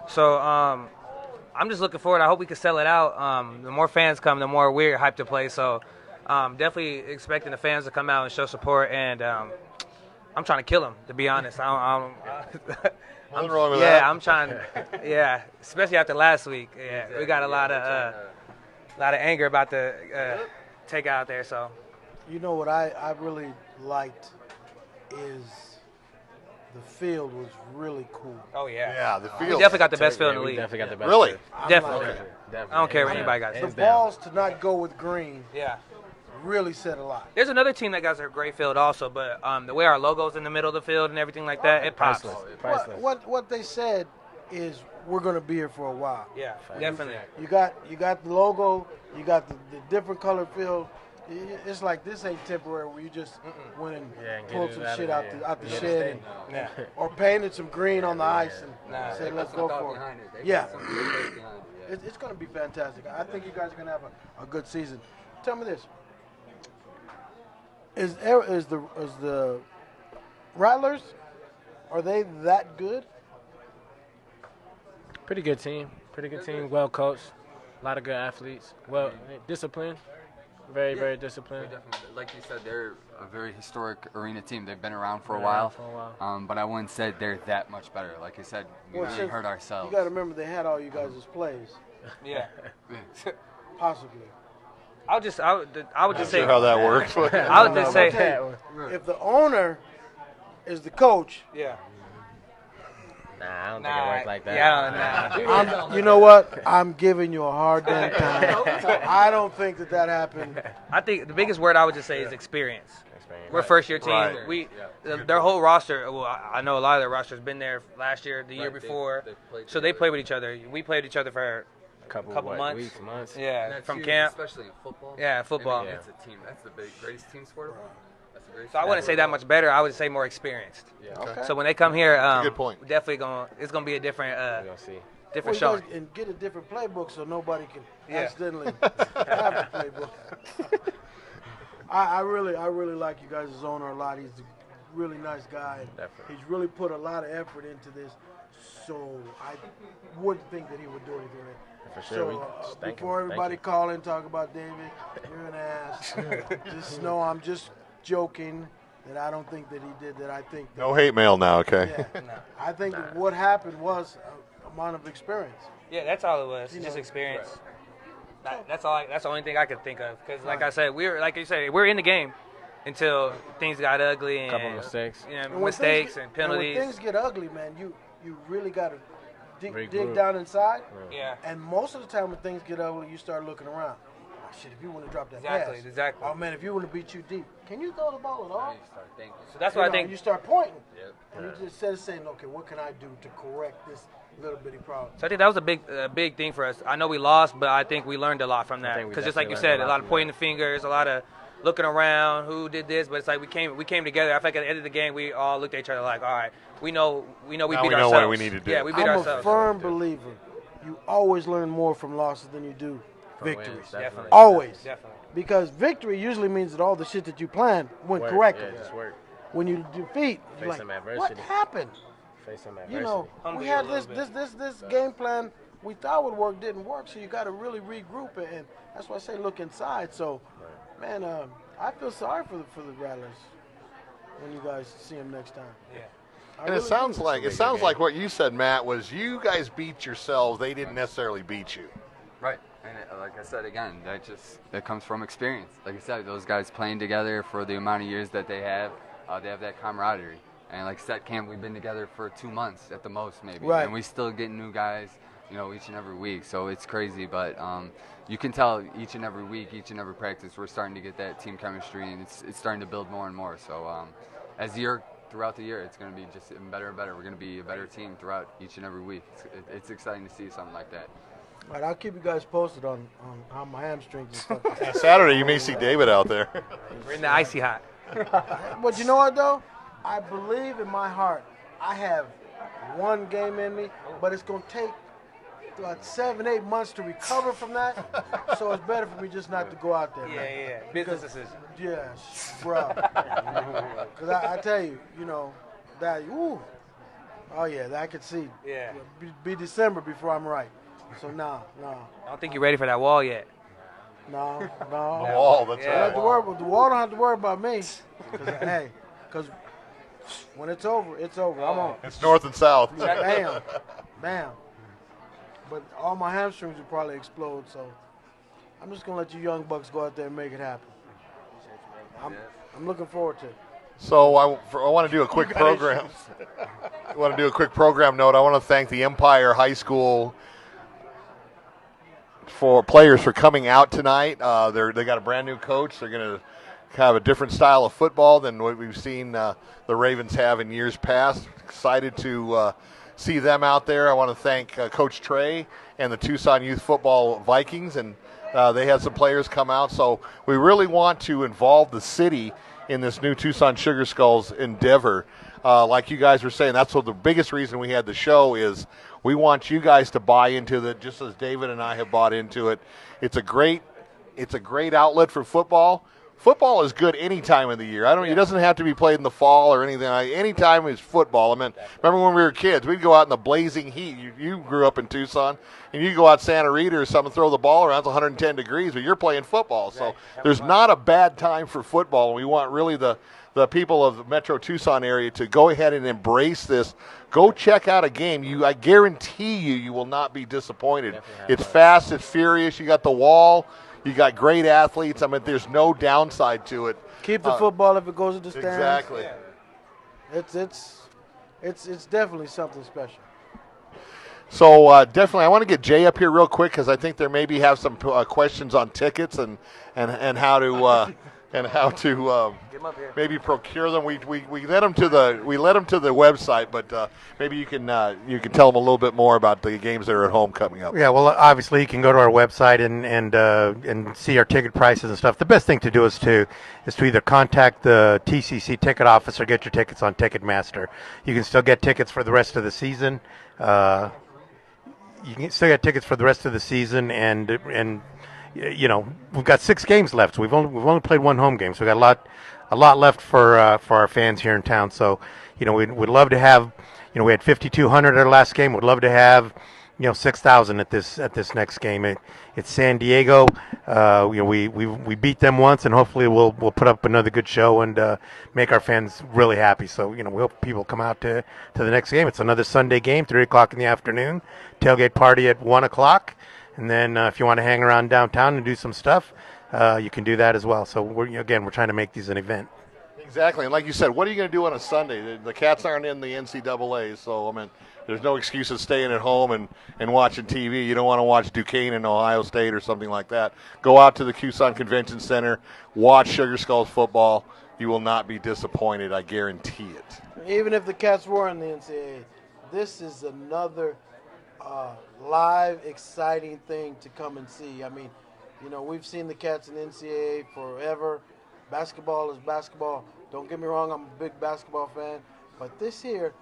So I'm just looking forward. I hope we can sell it out. The more fans come, the more we're hyped to play. So definitely expecting the fans to come out and show support. And I'm trying to kill them, to be honest. Nothing wrong with that. Yeah, I'm trying. Yeah, especially after last week. Yeah, we got a lot of anger about the take out there. So, What I really liked is the field was really cool. oh yeah, Yeah, the we field. definitely got the best field in the We league. definitely got the best. Really? Definitely. Okay. Definitely. I don't care what anybody got. The Hands down. balls to not go with green Yeah. really said a lot. There's another team that got a great field also, but the way our logo's in the middle of the field and everything like that, it pops. Priceless. What they said is we're going to be here for a while. Yeah, definitely. You got the logo, you got the different colored field, It's like this ain't temporary where you just went and and pulled get some it shit out out of the, out the Yeah, shed yeah. or painted some green on the ice and said, let's go for it. Yeah. It's going to be fantastic. I think you guys are going to have a good season. Tell me this. Is the Rattlers, are they that good? Pretty good team. Pretty good team. Well coached. A lot of good athletes. Well disciplined. Very disciplined. Definitely, like you said, they're a very historic arena team. They've been around for a Been while. around for a while. But I wouldn't say they're that much better. Like you said, we really since hurt ourselves. You got to remember they had all you guys' plays, Yeah. possibly. I would just say Sure how that works. I would just say If the owner is the coach, yeah. Nah, I don't think it works like that. Yeah, you know what? I'm giving you a hard damn time. I don't think that happened. I think the biggest word I would just say is experience. We're a first-year team. Right. Their whole roster. Well, I know a lot of their roster's been there last year, the year before, so they play with each other. We played with each other for A couple months. weeks, months. yeah from camp. especially in football. Yeah, football. I mean, it's a team. That's the greatest team sport. That's the greatest. So I wouldn't say that much better. I would say more experienced. Okay. So when they come here, a good point. definitely it's gonna be a different We're gonna see. different Well, show. you guys and get a different playbook so nobody can Yeah. accidentally have the playbook. I really like you guys' owner a lot. He's a really nice guy. Definitely. He's really put a lot of effort into this. So I wouldn't think that he would do anything. For sure. So We just thank before him. Thank everybody you. call and talk about David, you're an ass. Just know I'm just joking. That I don't think that he did that. I think that, No hate mail now, okay? yeah, I think that what happened was a amount of experience. Yeah, that's all it was. You Just know. experience. That's all. That's the only thing I could think of. Because, like I said, we're in the game until things got ugly and Couple mistakes. you know, And when mistakes things and get- penalties. when things get ugly, man, you really got to dig Regroup. down inside. Yeah. And most of the time when things get ugly, you start looking around. Oh, shit, if you want to drop that pass. Exactly. Oh, man, if you want to beat you deep, can you throw the ball at all? So that's You what I know, think. You start pointing. And you just instead of saying, okay, what can I do to correct this little bitty problem? So I think that was a big thing for us. I know we lost, but I think we learned a lot from I that. think we Because just like you definitely said, learned a lot of pointing the fingers, a lot of looking around, who did this, but it's like we came together. I think at the end of the game, we all looked at each other like, all right, we know we Now beat we know ourselves. what we need to do. Yeah, we beat I'm ourselves. a firm believer. You always learn more from losses than you do victories. Wins, Definitely. Always. Definitely. Because victory usually means that all the shit that you planned went Work, correctly. Yeah, just work. When you defeat, you're Face like, some what adversity. happened? Face some adversity. You know, Humble we you a had little this game plan we thought would work, didn't work, so you got to really regroup it, and that's why I say look inside. So, man, I feel sorry for the Rattlers when you guys see them next time. Yeah. I And really it do. sounds like what you said, Matt, was you guys beat yourselves. They didn't necessarily beat you. Right, and like I said again, that comes from experience. Like I said, those guys playing together for the amount of years that they have that camaraderie. And like I said, camp, we've been together for 2 months at the most, maybe, Right. and we still get new guys, each and every week. So it's crazy, but you can tell each and every week, each and every practice, we're starting to get that team chemistry, and it's starting to build more and more. So throughout the year, it's going to be just even better and better. We're going to be a better team throughout each and every week. It's exciting to see something like that. All right, I'll keep you guys posted on how my hamstrings and stuff. Yeah, Saturday, you may see David out there. We're in the icy hot. But you know what, though? I believe in my heart I have one game in me, but it's going to take about 7-8 months to recover from that. So it's better for me just not to go out there. man. Yeah. Business decision. Yeah, bro. Because I tell you, that, ooh. Oh, yeah, I could see. Yeah. Be December before I'm right. So, no. I don't think you're ready for that wall yet. No. The wall, that's Yeah. Don't have right. to worry about the wall. Don't have to worry about me. Because when it's over, it's over. I'm on. It's north and south. Bam. But all my hamstrings will probably explode. So I'm just gonna let you young bucks go out there and make it happen. I'm looking forward to it. So I want to do a quick program. I want to do a quick program note. I want to thank the Empire High School players for coming out tonight. They got a brand new coach. They're going to have a different style of football than what we've seen the Ravens have in years past. Excited to see them out there. I want to thank Coach Trey and the Tucson Youth Football Vikings, and They had some players come out, so we really want to involve the city in this new Tucson Sugar Skulls endeavor. Like you guys were saying, that's what the biggest reason we had the show is. We want you guys to buy into it, just as David and I have bought into it. It's a great outlet for football. Football is good any time of the year. It doesn't have to be played in the fall or anything. Any time is football. I mean, remember when we were kids, we'd go out in the blazing heat. You grew up in Tucson, and you go out Santa Rita or something, throw the ball around. It's 110 degrees, but you're playing football. So there's not a bad time for football. We want really the people of the Metro Tucson area to go ahead and embrace this. Go check out a game. I guarantee you will not be disappointed. It's fast. It's furious. You got the wall. You got great athletes. I mean, there's no downside to it. Keep the football if it goes to the stands. Exactly. It's definitely something special. So definitely, I want to get Jay up here real quick because I think there maybe have some questions on tickets and how to maybe procure them. We led them to the website, but maybe you can tell them a little bit more about the games that are at home coming up. Yeah, well, obviously you can go to our website and see our ticket prices and stuff. The best thing to do is to either contact the TCC ticket office or get your tickets on Ticketmaster. You can still get tickets for the rest of the season. You can still get tickets for the rest of the season, and you know, we've got 6 games left. So we've only played 1 home game, so we've got a lot left for our fans here in town. So, you know, we'd love to have, you know, we had 5,200 at our last game. We'd love to have, 6,000 at this next game. It's San Diego. We beat them once, and hopefully we'll put up another good show and make our fans really happy. So, we hope people come out to the next game. It's another Sunday game, 3:00 in the afternoon. Tailgate party at 1:00. And then if you want to hang around downtown and do some stuff, you can do that as well. So we're trying to make these an event. Exactly, and like you said, what are you going to do on a Sunday? The Cats aren't in the NCAA, so I mean, there's no excuse of staying at home and watching TV. You don't want to watch Duquesne and Ohio State or something like that. Go out to the Tucson Convention Center, watch Sugar Skulls football. You will not be disappointed, I guarantee it. Even if the Cats were in the NCAA, this is another live, exciting thing to come and see. I mean, we've seen the Cats in the NCAA forever. Basketball is basketball. Don't get me wrong, I'm a big basketball fan. But this here,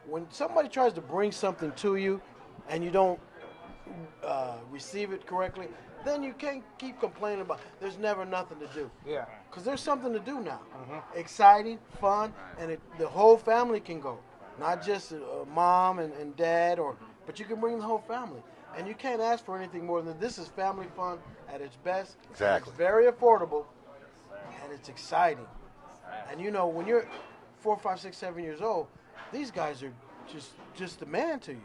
when somebody tries to bring something to you and you don't receive it correctly, then you can't keep complaining about there's never nothing to do. Yeah. Because there's something to do now. Mm-hmm. Exciting, fun, and the whole family can go. Not just mom and dad, but you can bring the whole family. And you can't ask for anything more than this is family fun at its best. Exactly. It's very affordable, and it's exciting. And when you're 4, 5, 6, 7 years old, these guys are just the man to you.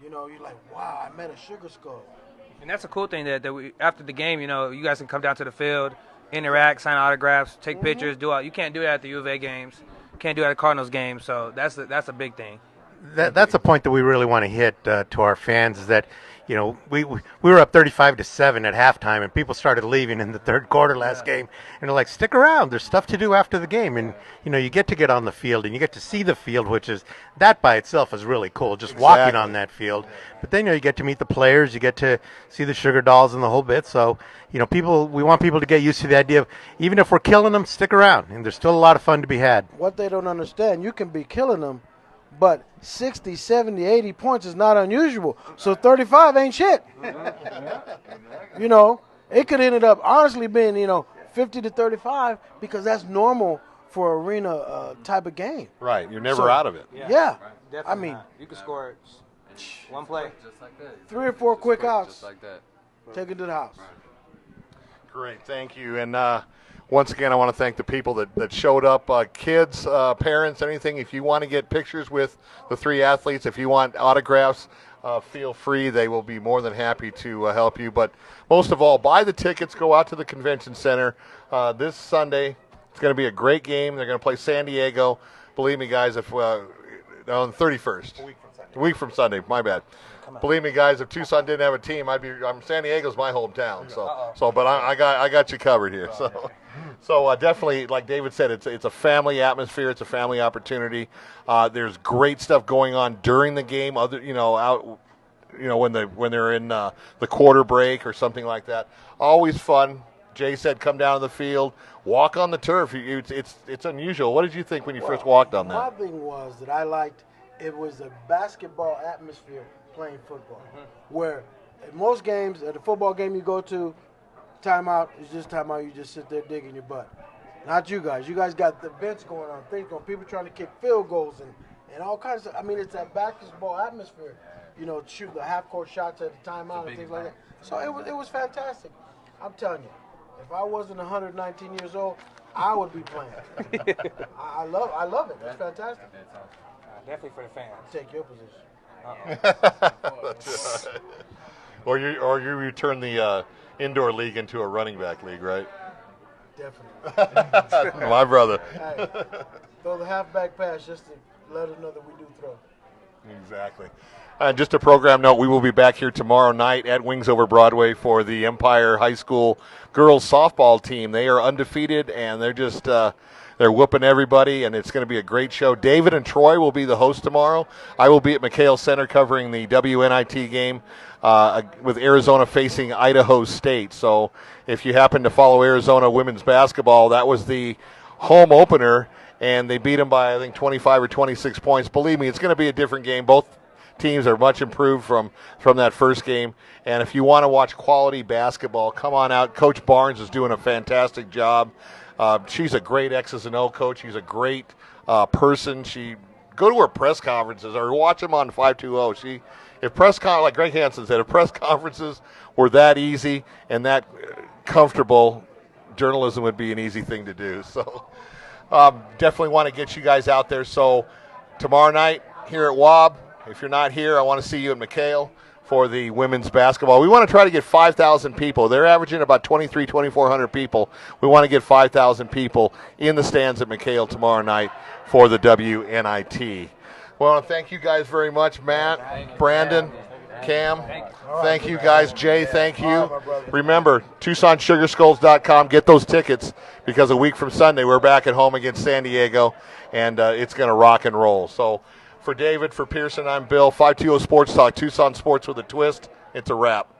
You're like, wow, I met a Sugar Skull. And that's a cool thing that we, after the game, you guys can come down to the field, interact, sign autographs, take pictures, do all. You can't do that at the U of A games. Can't do that at Cardinals games. So that's a big thing. That's a point that we really want to hit to our fans is that, we were up 35-7 at halftime, and people started leaving in the third quarter last game, and they're like, stick around. There's stuff to do after the game, and you get to get on the field and you get to see the field, which is that by itself is really cool, just walking on that field. But then you get to meet the players, you get to see the sugar dolls and the whole bit. So we want people to get used to the idea of even if we're killing them, stick around, and there's still a lot of fun to be had. What they don't understand, you can be killing them, but 60, 70, 80 points is not unusual. So 35 ain't shit. It could end up honestly being, 50-35 because that's normal for arena type of game. Right. You're never out of it. Yeah. Right. I mean, you can score one play. Just like that. 3 or 4 quick outs. Just like that. Take it to the house. Great. Thank you. And once again, I want to thank the people that showed up, kids, parents, anything. If you want to get pictures with the 3 athletes, if you want autographs, feel free. They will be more than happy to help you. But most of all, buy the tickets. Go out to the convention center this Sunday. It's going to be a great game. They're going to play San Diego. Believe me, guys, if on the 31st. A week from Sunday. My bad. Believe me, guys, if Tucson didn't have a team, San Diego's my hometown. But I got you covered here. So definitely, like David said, it's a family atmosphere. It's a family opportunity. There's great stuff going on during the game. when they're in the quarter break or something like that. Always fun. Jay said, come down to the field, walk on the turf. It's unusual. What did you think when you first walked on that? My thing was that I liked it was a basketball atmosphere playing football, where at most games, at a football game you go to, timeout is just timeout. You just sit there digging your butt. Not you guys. You guys got the events going on, things going, people trying to kick field goals and all kinds of. I mean, it's that basketball atmosphere. Shoot the half-court shots at the timeout and things like that. So it was fantastic. I'm telling you, if I wasn't 119 years old, I would be playing. I love it. It's fantastic. Definitely for the fans. Take your position. That's right. Or you return the indoor league into a running back league, right? Definitely. My brother. Hey, throw the halfback pass just to let us know that we do throw. Exactly. Just a program note, we will be back here tomorrow night at Wings Over Broadway for the Empire High School girls softball team. They are undefeated, and they're just they're whooping everybody, and it's going to be a great show. David and Troy will be the host tomorrow. I will be at McHale Center covering the WNIT game with Arizona facing Idaho State. So if you happen to follow Arizona women's basketball, that was the home opener, and they beat them by, I think, 25 or 26 points. Believe me, it's going to be a different game. Both teams are much improved from that first game. And if you want to watch quality basketball, come on out. Coach Barnes is doing a fantastic job. She's a great X's and O coach. She's a great person. Go to her press conferences or watch them on 520. Like Greg Hansen said, if press conferences were that easy and that comfortable, journalism would be an easy thing to do. So definitely want to get you guys out there. So tomorrow night here at WAB, if you're not here, I want to see you at McHale for the women's basketball. We want to try to get 5,000 people. They're averaging about 2,400 people. We want to get 5,000 people in the stands at McHale tomorrow night for the WNIT. Well, I want to thank you guys very much, Matt, Brandon, Cam. Thank you guys. Jay, thank you. Remember, TucsonSugarSkulls.com. Get those tickets because a week from Sunday we're back at home against San Diego, and it's going to rock and roll. So for David, for Pearson, I'm Bill. 520 Sports Talk, Tucson Sports with a Twist. It's a wrap.